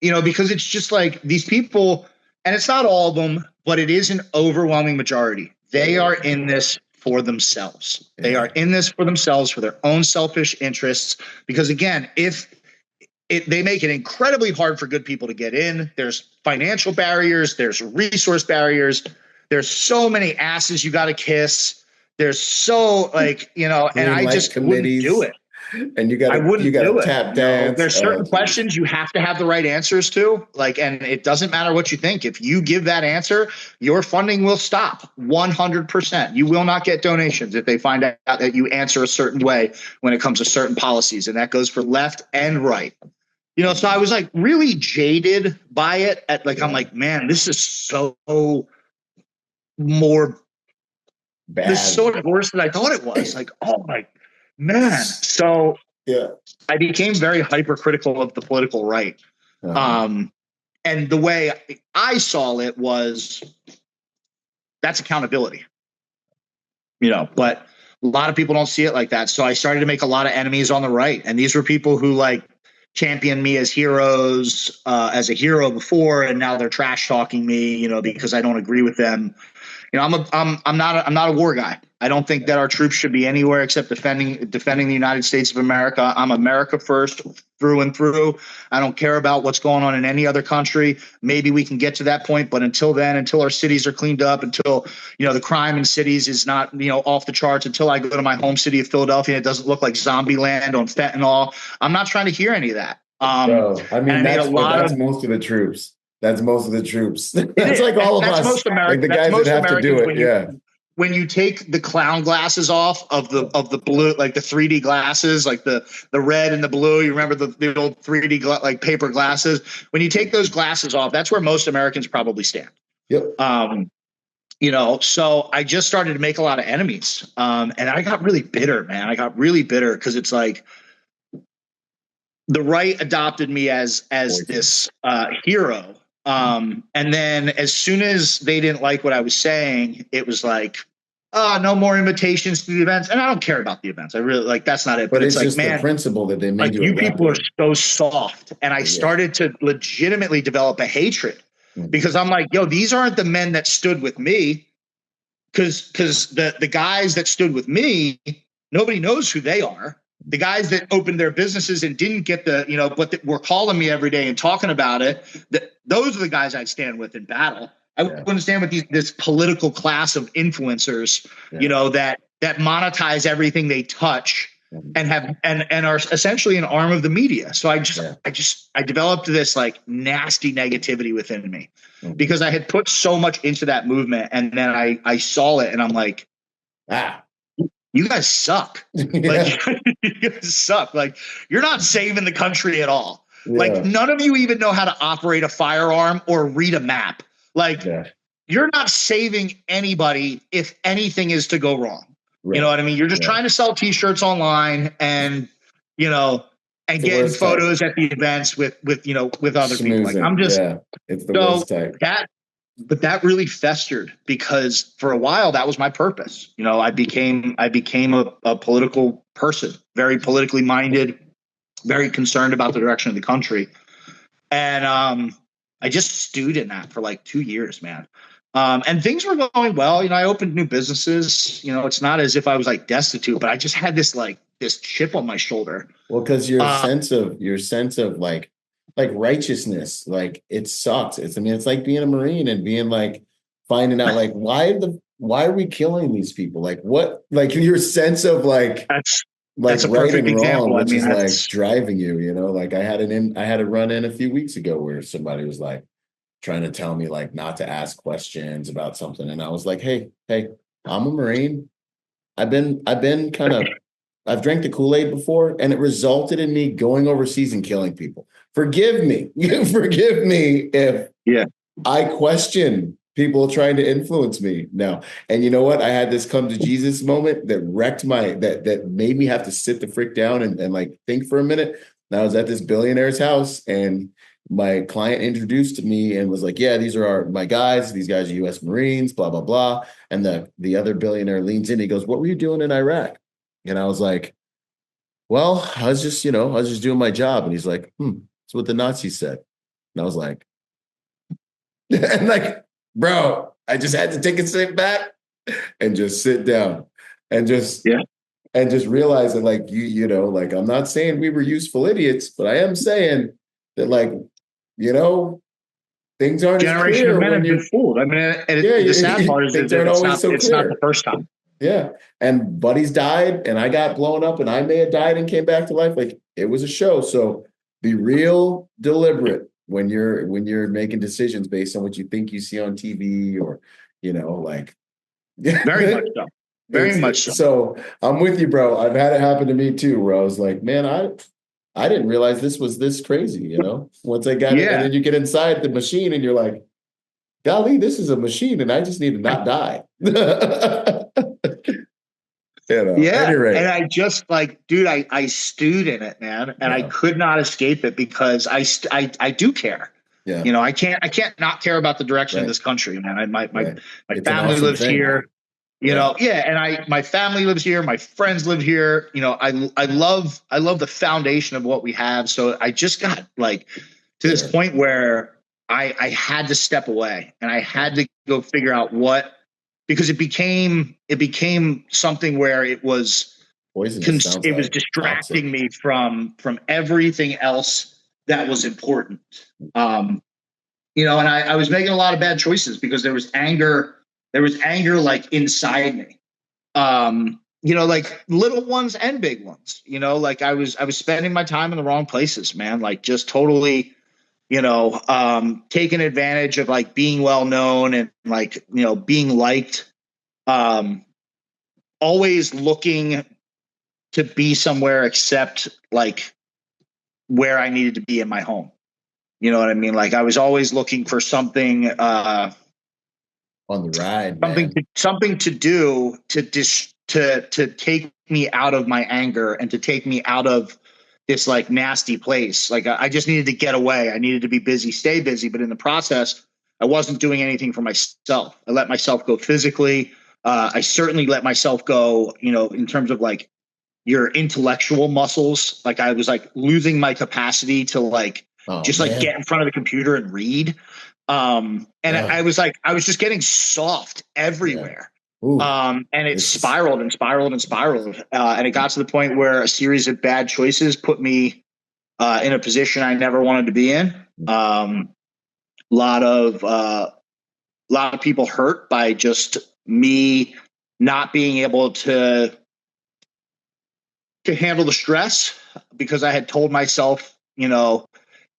Because it's just like these people, and it's not all of them, but it is an overwhelming majority. They are in this for themselves. They are in this for themselves, for their own selfish interests. Because again, they make it incredibly hard for good people to get in. There's financial barriers. There's resource barriers. There's so many asses you got to kiss. There's so and I just wouldn't do it. And you got to tap dance. There's certain questions you have to have the right answers to. And it doesn't matter what you think. If you give that answer, your funding will stop 100%. You will not get donations if they find out that you answer a certain way when it comes to certain policies. And that goes for left and right. So I was like really jaded by it. I'm like, man, this is so more bad. This is so much worse than I thought it was. Like, oh my man. So I became very hypercritical of the political right. And the way I saw it was that's accountability, but a lot of people don't see it like that. So I started to make a lot of enemies on the right. And these were people who championed me as heroes, as a hero before. And now they're trash talking me, because I don't agree with them. I'm not a war guy. I don't think that our troops should be anywhere except defending the United States of America. I'm America first through and through. I don't care about what's going on in any other country. Maybe we can get to that point, but until then, until our cities are cleaned up, until the crime in cities is not off the charts, until I go to my home city of Philadelphia and it doesn't look like zombie land on fentanyl, I'm not trying to hear any of that. That's most of the troops. That's most of the troops. That's like all of us. Like the guys that have to do it. when you take the clown glasses off of the blue, like the 3D glasses, like the red and the blue, you remember the old 3D like paper glasses? When you take those glasses off, that's where most Americans probably stand. Yep. So I just started to make a lot of enemies. And I got really bitter, man. I got really bitter because it's like the right adopted me as this hero. And then as soon as they didn't like what I was saying, it was like, no more invitations to the events. And I don't care about the events. I really like, that's not it. But it's like, just man, the principle that they made like you people are so soft. And I started to legitimately develop a hatred because I'm like, yo, these aren't the men that stood with me. Cause the guys that stood with me, nobody knows who they are. The guys that opened their businesses and didn't get but were calling me every day and talking about it. Those are the guys I'd stand with in battle. I wouldn't stand with this political class of influencers, that monetize everything they touch and have and are essentially an arm of the media. So I developed this like nasty negativity within me because I had put so much into that movement, and then I saw it and I'm like, you guys suck. Like you guys suck. Like you're not saving the country at all. Like none of you even know how to operate a firearm or read a map. Like you're not saving anybody if anything is to go wrong. Right. You know what I mean? You're just trying to sell t-shirts online and getting photos at the events with other people. Like I'm just, it's the worst type. But that really festered because for a while that was my purpose. I became a political person, very politically minded, very concerned about the direction of the country. And I just stewed in that for like 2 years, man. And things were going well. I opened new businesses. It's not as if I was like destitute, but I just had this chip on my shoulder. Well, because your sense of like righteousness, like it sucks. It's like being a Marine and being like finding out like why are we killing these people? Like what? Like your sense of like that's a right perfect and example. wrong, which is like driving you. Like I had a run in a few weeks ago where somebody was like trying to tell me like not to ask questions about something, and I was like, hey, I'm a Marine. I've drank the Kool-Aid before, and it resulted in me going overseas and killing people. Forgive me. Forgive me if I question people trying to influence me now. And you know what? I had this come to Jesus moment that wrecked that made me have to sit the frick down and like think for a minute. And I was at this billionaire's house, and my client introduced me and was like, yeah, these are my guys. These guys are U.S. Marines, blah, blah, blah. And the other billionaire leans in. He goes, what were you doing in Iraq? And I was like, well, I was just doing my job. And he's like, that's what the Nazis said. And I was like, and like, bro, I just had to take a step back and just sit down and just realize that like, like, I'm not saying we were useful idiots, but I am saying that like, things aren't generation as clear of men have been fooled. I mean, the sad part is that it's not the first time. Yeah. And buddies died and I got blown up and I may have died and came back to life. Like it was a show. So be real deliberate when you're making decisions based on what you think you see on TV or, like. Very much so. Very much so. So I'm with you, bro. I've had it happen to me too, where I was like, man, I didn't realize this was this crazy, once I got it. And then you get inside the machine and you're like, golly, this is a machine and I just need to not die. And I just like, dude, I stewed in it, man, and I could not escape it because I do care. Yeah, I can't not care about the direction of this country, man. My family lives here, and my family lives here. My friends live here. I love the foundation of what we have. So I just got like to this point where I had to step away and I had to go figure out because it became something where it was it was distracting me from everything else that was important. And I was making a lot of bad choices because there was anger like inside me. Like little ones and big ones, like I was spending my time in the wrong places, man, like just totally taking advantage of like being well known and like, being liked. always looking to be somewhere except like where I needed to be in my home. You know what I mean? Like I was always looking for something, on the ride, man. something to do to take me out of my anger and to take me out of this like nasty place. Like I just needed to get away. I needed to be busy, stay busy. But in the process, I wasn't doing anything for myself. I let myself go physically. I certainly let myself go, you know, in terms of like your intellectual muscles. Like I was like losing my capacity to like like get in front of the computer and read. I was just getting soft everywhere. And it spiraled and spiraled and spiraled. And it got to the point where a series of bad choices put me in a position I never wanted to be in. A lot of people hurt by just me not being able to handle the stress because I had told myself, you know,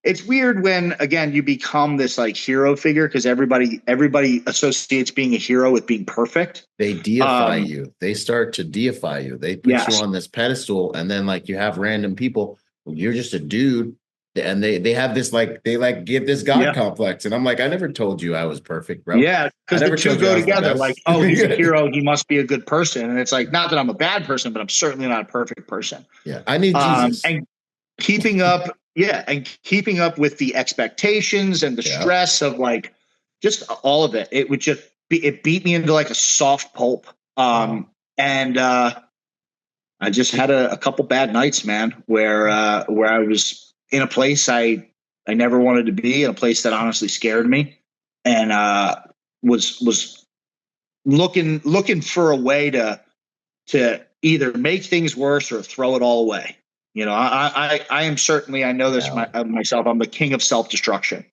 it's weird when, again, you become this like hero figure because everybody associates being a hero with being perfect. They deify you. They start to deify you. They put you on this pedestal, and then like you have random people. You're just a dude, and they have this like they like give this God complex. And I'm like, I never told you I was perfect, bro. Yeah, because the two go together. Like, oh, he's a hero. He must be a good person. And it's like, not that I'm a bad person, but I'm certainly not a perfect person. Yeah, I need Jesus. And keeping up. Yeah, and keeping up with the expectations and the stress of like just all of it. It would just it beat me into like a soft pulp. And I just had a couple bad nights, man, where I was in a place I never wanted to be, in a place that honestly scared me, and was looking for a way to either make things worse or throw it all away. You know, I am certainly, I know this myself. I'm the king of self-destruction.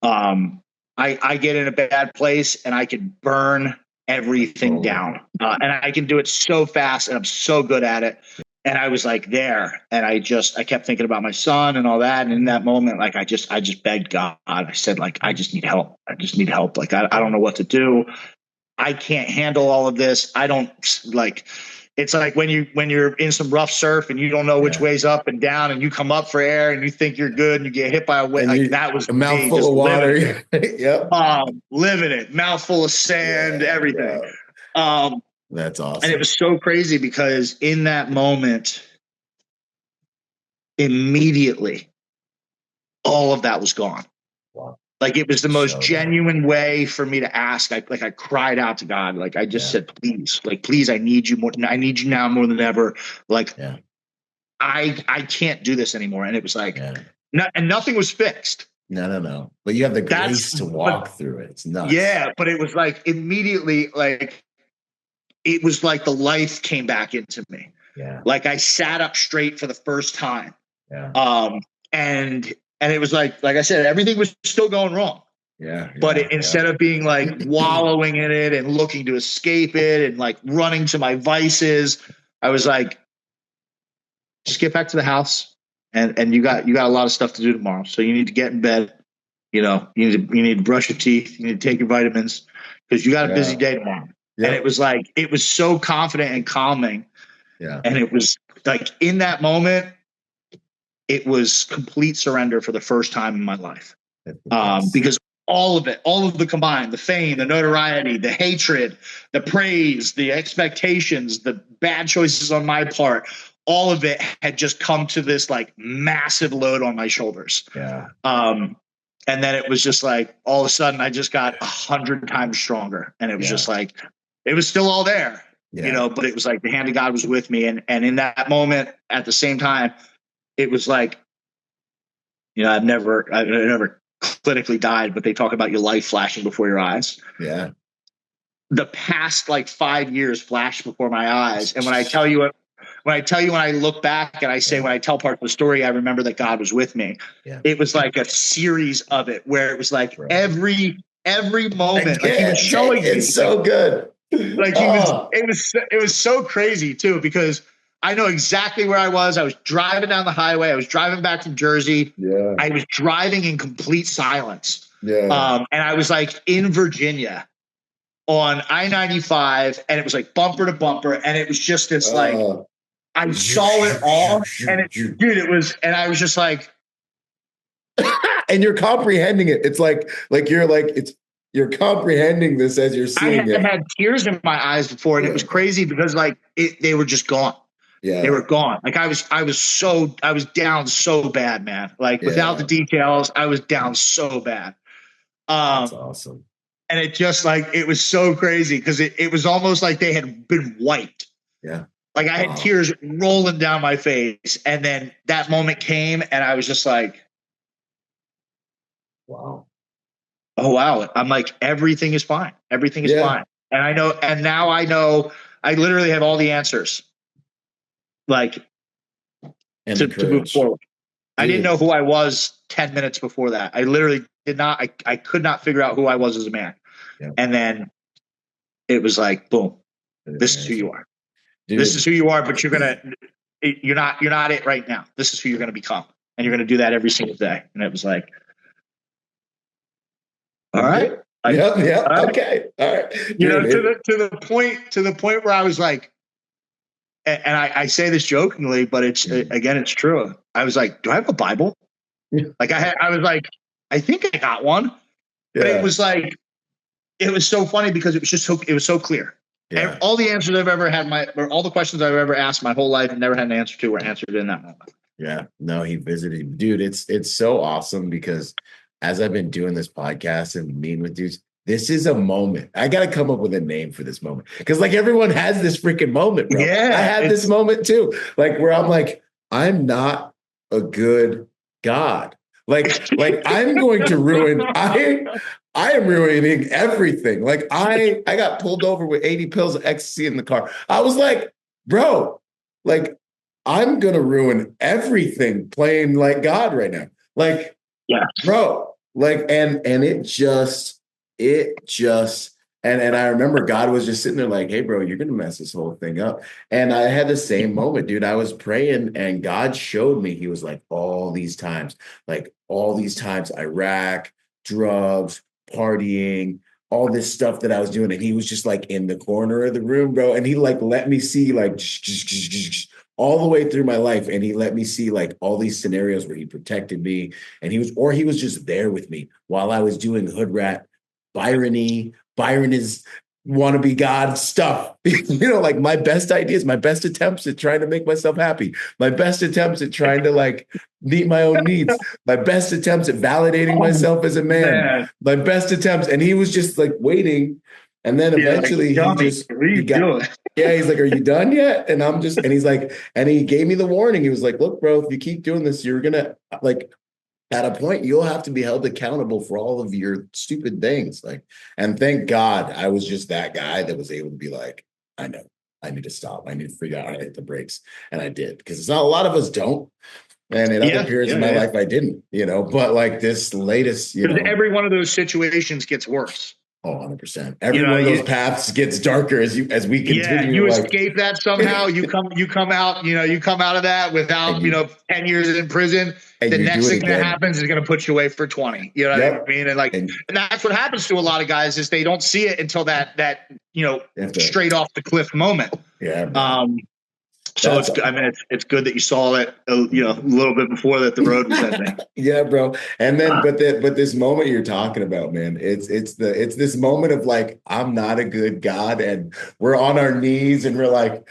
I get in a bad place and I can burn everything down. And I can do it so fast and I'm so good at it. And I was like there, and I kept thinking about my son and all that. And in that moment, like, I just begged God. I said, like, I just need help. I just need help. Like, I don't know what to do. I can't handle all of this. I don't like, it's like when you're in some rough surf and you don't know which way's up and down, and you come up for air and you think you're good and you get hit by a wave. Like that was a mouthful of water. Yep. Living it, mouthful of sand, everything. That's awesome. And it was so crazy because in that moment, immediately, all of that was gone. Wow. Like it was the most genuine way for me to ask. I cried out to God. Like I just said, please, I need you more. I need you now more than ever. Like I can't do this anymore. And it was like, and nothing was fixed. No. But you have the grace to walk through it. It's nuts. Yeah. But it was like immediately, like it was like the life came back into me. Yeah. Like I sat up straight for the first time. Yeah. And it was like I said, everything was still going wrong. Yeah. But instead of being like wallowing in it and looking to escape it and like running to my vices, I was like, just get back to the house, and you got a lot of stuff to do tomorrow. So you need to get in bed. You know, you need to brush your teeth. You need to take your vitamins because you got a busy day tomorrow. Yeah. And it was like, it was so confident and calming. Yeah. And it was like in that moment, it was complete surrender for the first time in my life. Because all of the combined, the fame, the notoriety, the hatred, the praise, the expectations, the bad choices on my part, all of it had just come to this like massive load on my shoulders. Yeah. And then it was just like, all of a sudden I just got 100 times stronger. And it was just like, it was still all there, you know, but it was like the hand of God was with me. And in that moment, at the same time, it was like, you know, I've never clinically died, but they talk about your life flashing before your eyes. Yeah. The past like 5 years flashed before my eyes. And when I look back and I say, when I tell part of the story, I remember that God was with me. Yeah. It was like a series of it where it was like every moment, like he was showing me. It's so good. Like it was so crazy too, because I know exactly where I was. I was driving down the highway. I was driving back from Jersey. Yeah. I was driving in complete silence. Yeah. And I was like in Virginia on I-95, and it was like bumper to bumper, and it was just this like I saw it all, and it was, and I was just like, and you're comprehending it. It's like you're comprehending this as you're seeing it. I had tears in my eyes before, and it was crazy because like they were just gone. Yeah, they were gone. Like I was down so bad, man. Like without the details, I was down so bad. That's awesome. And it just like, it was so crazy because it was almost like they had been wiped. Yeah. Like I had tears rolling down my face. And then that moment came and I was just like, wow. Oh, wow. I'm like, everything is fine. Everything is fine. And I know, and now I know, I literally have all the answers. Like to move forward. I didn't know who I was 10 minutes before that. I literally did not, I could not figure out who I was as a man. Yeah. And then it was like, boom, this is who you are. Dude. This is who you are, but you're not it right now. This is who you're going to become. And you're going to do that every single day. And it was like, all right. Yeah. All right. Okay. All right. Dude, you know, to the point where I was like, and I say this jokingly, but it's true. I was like, do I have a Bible? Like I was like, I think I got one, but it was like, it was so funny because it was so clear. Yeah. All the answers I've ever had all the questions I've ever asked my whole life and never had an answer to were answered in that moment. Yeah. No, he visited, dude. It's so awesome because as I've been doing this podcast and meeting with dudes, this is a moment. I got to come up with a name for this moment because like everyone has this freaking moment, bro. Yeah, I had this moment too. Like where I'm like, I'm not a good God. Like I'm going to ruin, I am ruining everything. Like I got pulled over with 80 pills of ecstasy in the car. I was like, bro, like I'm going to ruin everything playing like God right now. Like, yeah, bro, like, and it just, and I remember God was just sitting there like, hey, bro, you're going to mess this whole thing up. And I had the same moment, dude. I was praying and God showed me, he was like, all these times, Iraq, drugs, partying, all this stuff that I was doing. And he was just like in the corner of the room, bro. And he like, let me see like all the way through my life. And he let me see like all these scenarios where he protected me. And he was just there with me while I was doing hood rat, Byron is wannabe God stuff. You know, like my best ideas, my best attempts at trying to make myself happy, my best attempts at trying to like meet my own needs, my best attempts at validating myself as a man, my best attempts. And he was just like waiting. And then eventually he's like, are you done yet? And he's like, and he gave me the warning. He was like, look, bro, if you keep doing this, you're going to like, at a point, you'll have to be held accountable for all of your stupid things. Like, and thank God I was just that guy that was able to be like, I know, I need to stop. I need to figure out how to hit the brakes. And I did, because it's not a lot of us don't. And in other periods of my life, I didn't, you know, but like this latest, you know. Every one of those situations gets worse. Oh, 100%. Every one of those paths gets darker as we continue. Yeah, you escape that somehow. You come out, you come out of that without, 10 years in prison. The next thing that happens is going to put you away for 20. You know what I mean? And that's what happens to a lot of guys is they don't see it until that straight off the cliff moment. Yeah. So it's good that you saw it, a little bit before that the road was ending. Yeah, bro. And then, but this moment you're talking about, man, it's this moment of like, I'm not a good God, and we're on our knees and we're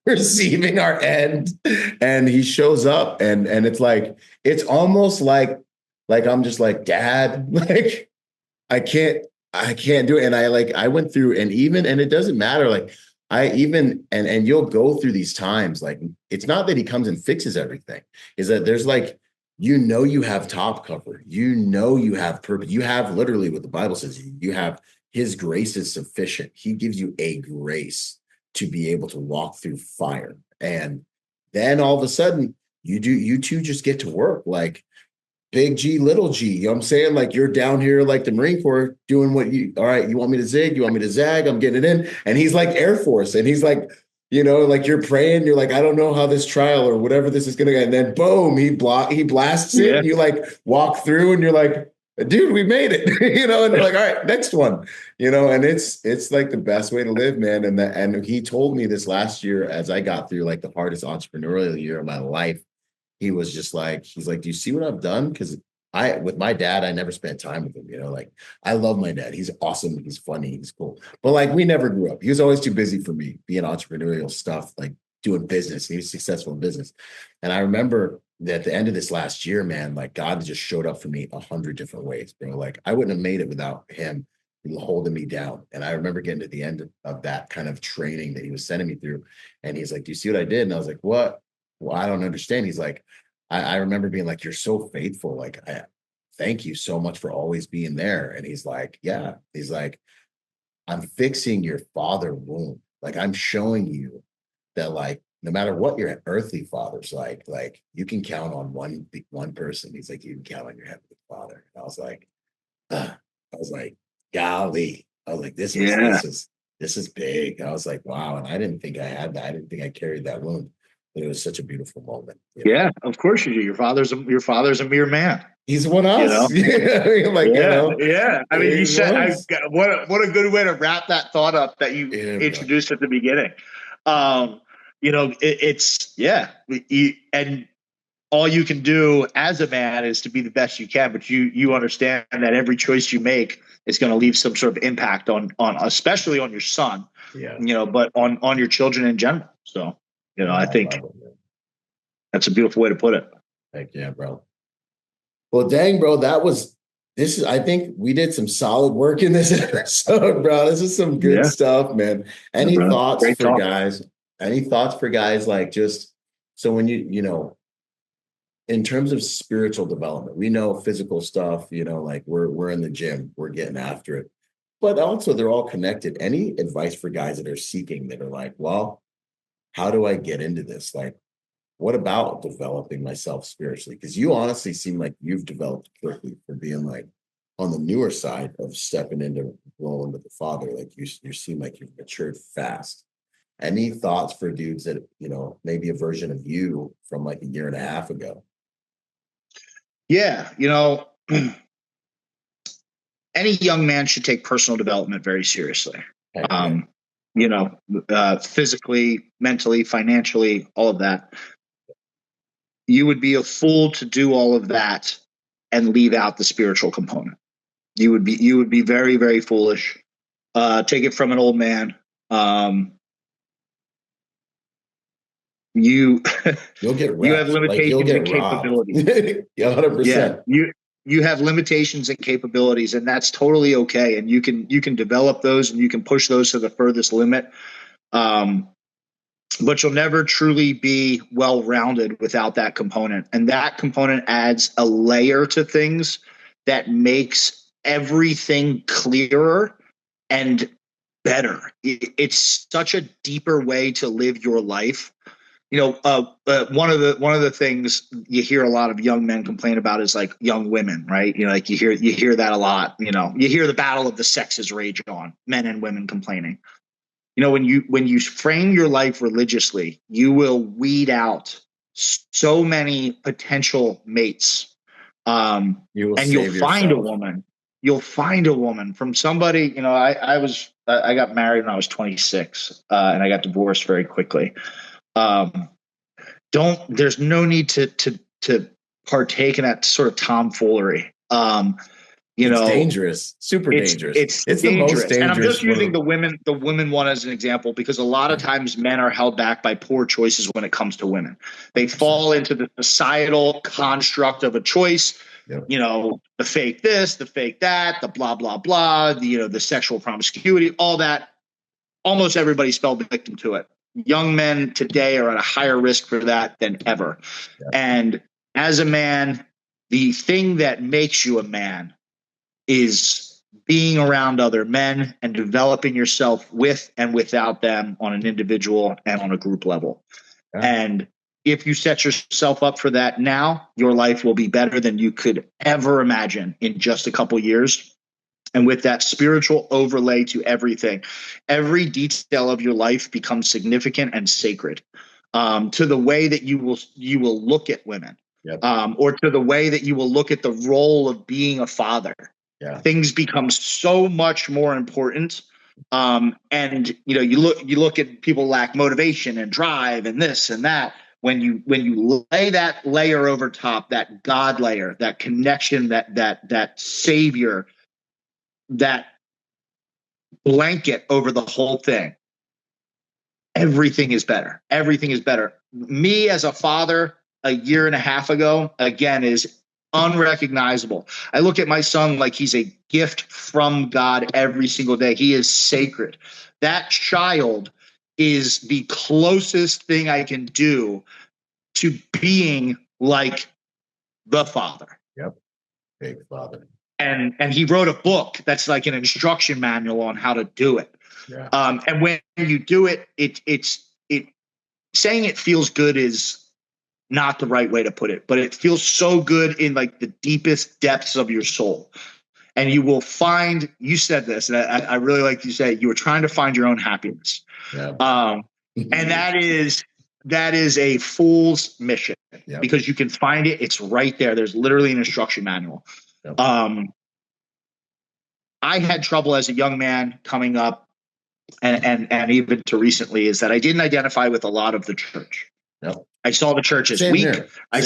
receiving our end, and he shows up, and it's like, it's almost like I'm just like, Dad, like I can't do it, and I went through, and it doesn't matter, like. And you'll go through these times, like it's not that he comes and fixes everything, is that there's like, you have top cover, you have purpose, you have literally what the Bible says, you have his grace is sufficient. He gives you a grace to be able to walk through fire. And then all of a sudden you two just get to work like big G, little G, you know what I'm saying? Like you're down here like the Marine Corps doing all right, you want me to zig? You want me to zag? I'm getting it in. And he's like Air Force. And he's like, like you're praying, you're like, I don't know how this trial or whatever this is going to go. And then boom, he blasts it. Yeah. You like walk through and you're like, dude, we made it, and they're like, all right, next one, and it's like the best way to live, man. And he told me this last year as I got through like the hardest entrepreneurial year of my life. He was just like, he's like, do you see what I've done? Because with my dad, I never spent time with him, like I love my dad. He's awesome. He's funny. He's cool. But like, we never grew up. He was always too busy for me being entrepreneurial stuff, like doing business. He was successful in business. And I remember that at the end of this last year, man, like God just showed up for me 100 different ways, bro. Like I wouldn't have made it without him holding me down. And I remember getting to the end of that kind of training that he was sending me through. And he's like, do you see what I did? And I was like, what? Well, I don't understand. He's like, I remember being like, you're so faithful. Like, I thank you so much for always being there. And he's like, yeah. He's like, I'm fixing your father wound. Like, I'm showing you that, like, no matter what your earthly father's like you can count on one person. He's like, you can count on your heavenly father. And I was like, golly. I was like, this is big. I was like, wow. And I didn't think I had that. I didn't think I carried that wound. But it was such a beautiful moment. Yeah, of course you do. Your father's a mere man. He's one of us. Yeah. I mean, you said, what a good way to wrap that thought up that you introduced at the beginning. And all you can do as a man is to be the best you can, but you understand that every choice you make is going to leave some sort of impact on especially on your son, but on your children in general. So, I think that's a beautiful way to put it. Heck yeah, bro. Well, dang, bro, I think we did some solid work in this episode, bro. This is some good stuff, man. Any thoughts for guys? Any thoughts for guys, like, just so when in terms of spiritual development, we know physical stuff, like we're in the gym, we're getting after it, but also they're all connected. Any advice for guys that are seeking, that are like, well, how do I get into this? Like, what about developing myself spiritually? Because you honestly seem like you've developed quickly for being like on the newer side of stepping into rolling with the Father. Like you seem like you've matured fast. Any thoughts for dudes that, maybe a version of you from like a year and a half ago? Yeah. Any young man should take personal development very seriously. Physically, mentally, financially, all of that. You would be a fool to do all of that and leave out the spiritual component. You would be very, very foolish. Take it from an old man. You'll get wrecked. You have limitations and capabilities. 100%. Yeah, you have limitations and capabilities, and that's totally okay. And you can develop those, and you can push those to the furthest limit. But you'll never truly be well-rounded without that component. And that component adds a layer to things that makes everything clearer and better. It's such a deeper way to live your life. One of the things you hear a lot of young men complain about is like young women, right? Like you hear that a lot. You hear the battle of the sexes rage on, men and women complaining. When you frame your life religiously, you will weed out so many potential mates. You'll find a woman. You'll find a woman from somebody. I got married when I was 26, and I got divorced very quickly. There's no need to partake in that sort of tomfoolery. It's dangerous, super dangerous. It's dangerous. The most dangerous. And I'm just using the women one as an example, because a lot of times men are held back by poor choices when it comes to women. They fall into the societal construct of a choice. Yep. The fake this, the fake that, the blah, blah, blah, the sexual promiscuity, all that. Almost everybody's fell victim to it. Young men today are at a higher risk for that than ever. Yep. And as a man, the thing that makes you a man is being around other men and developing yourself with and without them on an individual and on a group level. Yeah. And if you set yourself up for that now, your life will be better than you could ever imagine in just a couple years. And with that spiritual overlay to everything, every detail of your life becomes significant and sacred, to the way that you will look at women. or to the way that you will look at the role of being a father. Things become so much more important. And you look at people lack motivation and drive and this and that. When you lay that layer over top, that God layer, that connection, that savior, that blanket over the whole thing, everything is better. Everything is better. Me as a father a year and a half ago, again, is unrecognizable. I look at my son like he's a gift from God every single day. He is sacred. That child is the closest thing I can do to being like the Father. Big Father. And he wrote a book that's like an instruction manual on how to do it. And when you do it, it's saying it feels good is not the right way to put it, but it feels so good in like the deepest depths of your soul. And you will find, you said this, and I really like you say, you were trying to find your own happiness. And that is a fool's mission because you can find it. It's right there. There's literally an instruction manual. I had trouble as a young man coming up and even to recently is that I didn't identify with a lot of the church. I saw the church as weak. I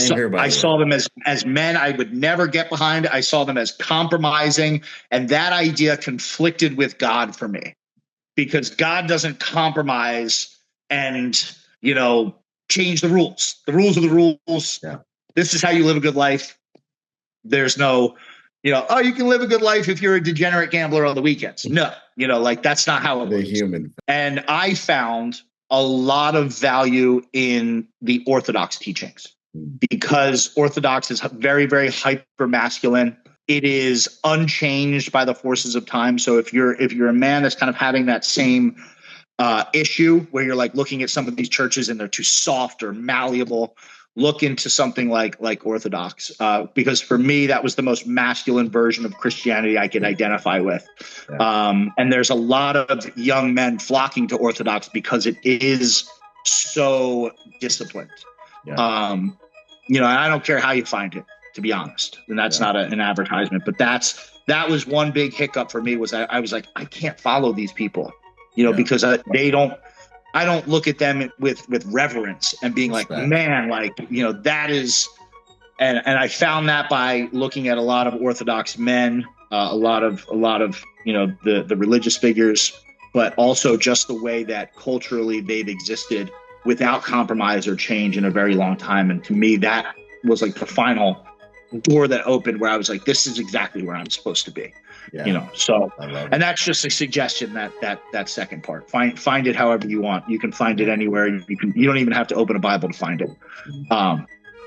saw them as men I would never get behind. I saw them as compromising. And that idea conflicted with God for me because God doesn't compromise and, change the rules. The rules are the rules. This is how you live a good life. There's no, you can live a good life if you're a degenerate gambler on the weekends. No, that's not how it works. Human. And I found a lot of value in the Orthodox teachings because Orthodox is very, very hyper masculine. It is unchanged by the forces of time. So if you're a man that's kind of having that same issue where you're like looking at some of these churches and they're too soft or malleable, look into something like Orthodox, because for me, that was the most masculine version of Christianity I could identify with. And there's a lot of young men flocking to Orthodox because it is so disciplined. And I don't care how you find it, to be honest. And that's not an advertisement, but that was one big hiccup for me was I was like, I can't follow these people, because I don't look at them with reverence and being like, man, like, that is, and I found that by looking at a lot of Orthodox men, a lot of, the religious figures, but also just the way that culturally they've existed without compromise or change in a very long time. And to me, that was like the final door that opened where I was like, this is exactly where I'm supposed to be. So, and that's just a suggestion that second part, find it however you want. You can find it anywhere. You don't even have to open a Bible to find it.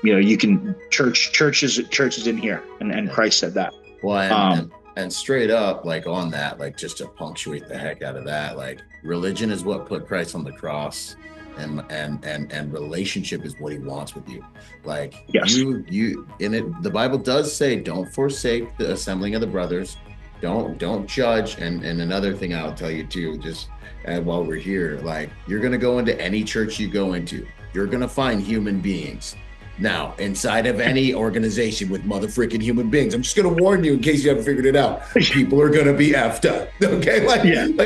You can churches in here and Christ said that. Well, and straight up, like on that, like just to punctuate the heck out of that, like religion is what put Christ on the cross. And relationship is what he wants with you. Like you in it, the Bible does say, don't forsake the assembling of the brothers. Don't judge. And another thing I'll tell you too, just while we're here, like you're going to go into any church you go into, you're going to find human beings. Now, inside of any organization with motherfucking human beings, I'm just going to warn you in case you haven't figured it out. People are going to be effed up. Okay. Like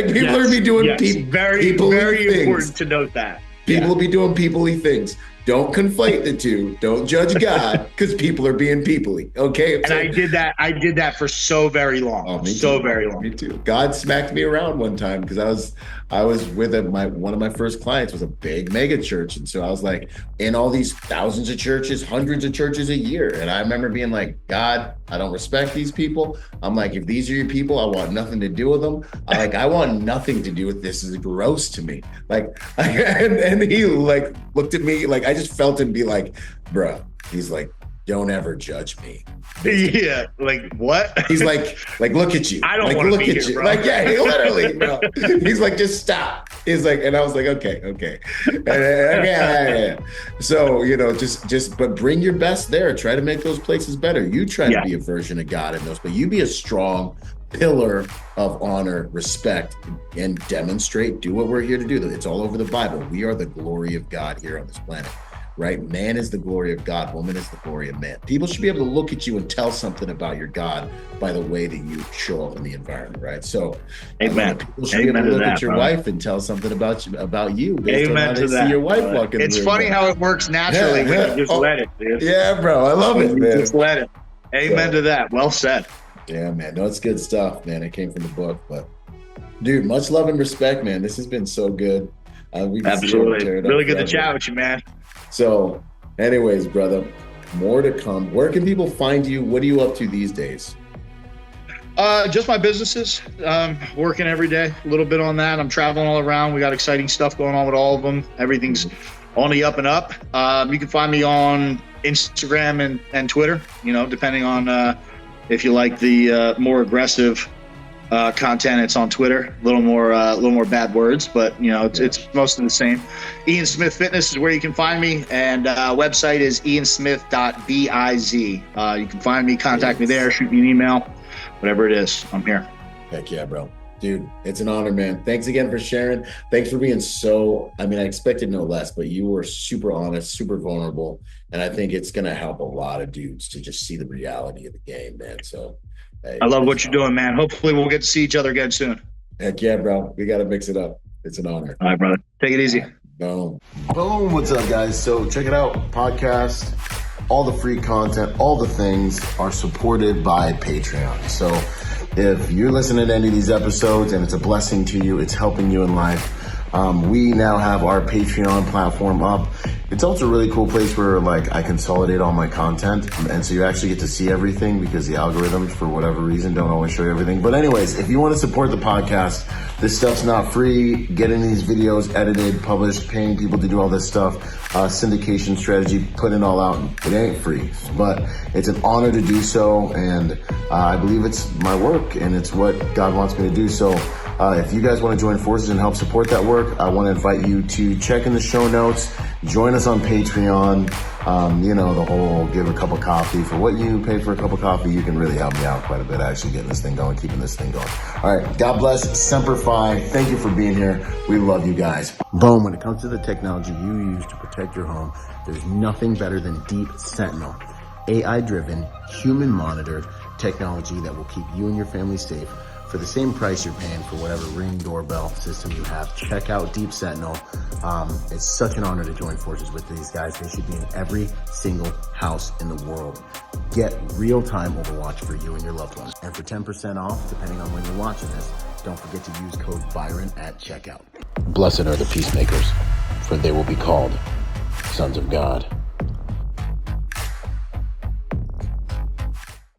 people are going to be doing very important to note that. People will be doing people-y things. Don't conflate the two. Don't judge God because people are being people-y. Okay. And I did that for so very long. Oh, very long. Me too. God smacked me around one time because I was with one of my first clients was a big mega church. And so I was like in all these thousands of churches, hundreds of churches a year. And I remember being like, God, I don't respect these people. I'm like, if these are your people, I want nothing to do with them. I want nothing to do with this. This is gross to me. And he like looked at me, like I just felt him be like, bro, he's like, don't ever judge me. Yeah, like what? He's like, look at you. I don't want to be here, bro. Like, yeah, literally, bro. He's like, just stop. He's like, and I was like, okay. Yeah. So, but bring your best there. Try to make those places better. You try to be a version of God in those, but you be a strong pillar of honor, respect, and demonstrate. Do what we're here to do. It's all over the Bible. We are the glory of God here on this planet. right? Man is the glory of God. Woman is the glory of man. People should be able to look at you and tell something about your God by the way that you show up in the environment, right? So amen. People should be able to look at your wife and tell something about you based on how they see your wife walking. It's funny how it works naturally when you just let it, dude. Yeah, bro. I love it, man. Just let it. Amen to that. Well said. Yeah, man. No, it's good stuff, man. It came from the book, but dude, much love and respect, man. This has been so good. Absolutely. Really good to chat with you, man. So, anyways, brother, more to come. Where can people find you? What are you up to these days? Just my businesses. Working every day. A little bit on that. I'm traveling all around. We got exciting stuff going on with all of them. Everything's on the up and up. You can find me on Instagram and Twitter, depending on if you like the more aggressive content. It's on Twitter, a little more bad words, but it's mostly the same. Ian Smith Fitness is where you can find me, and website is iansmith.biz. You can find me, contact me there, shoot me an email, whatever it is. I'm here. Heck yeah, bro. Dude, it's an honor, man. Thanks again for sharing. Thanks for being I expected no less, but you were super honest, super vulnerable. And I think it's going to help a lot of dudes to just see the reality of the game, man. So I love what you're doing, man. Hopefully we'll get to see each other again soon. Heck yeah, bro. We got to mix it up. It's an honor. All right, brother. Take it easy. Boom. Boom. What's up, guys? So check it out. Podcast, all the free content, all the things are supported by Patreon. So if you're listening to any of these episodes and it's a blessing to you, it's helping you in life, we now have our Patreon platform up. It's also a really cool place where I consolidate all my content. And so you actually get to see everything because the algorithms, for whatever reason, don't always show you everything. But anyways, if you want to support the podcast, this stuff's not free. Getting these videos edited, published, paying people to do all this stuff, syndication strategy, putting it all out, it ain't free. But it's an honor to do so. And I believe it's my work and it's what God wants me to do. So if you guys want to join forces and help support that work, I want to invite you to check in the show notes, join us on Patreon. The whole give a cup of coffee. For what you pay for a cup of coffee, you can really help me out quite a bit actually getting this thing going, keeping this thing going. All right. God bless. Semper Fi. Thank you for being here. We love you guys. Boom. When it comes to the technology you use to protect your home, there's nothing better than Deep Sentinel. AI-driven, human-monitored technology that will keep you and your family safe for the same price you're paying for whatever Ring doorbell system you have. Check out Deep Sentinel. It's such an honor to join forces with these guys. They should be in every single house in the world. Get real-time Overwatch for you and your loved ones. And for 10% off, depending on when you're watching this, don't forget to use code Byron at checkout. Blessed are the peacemakers, for they will be called sons of God.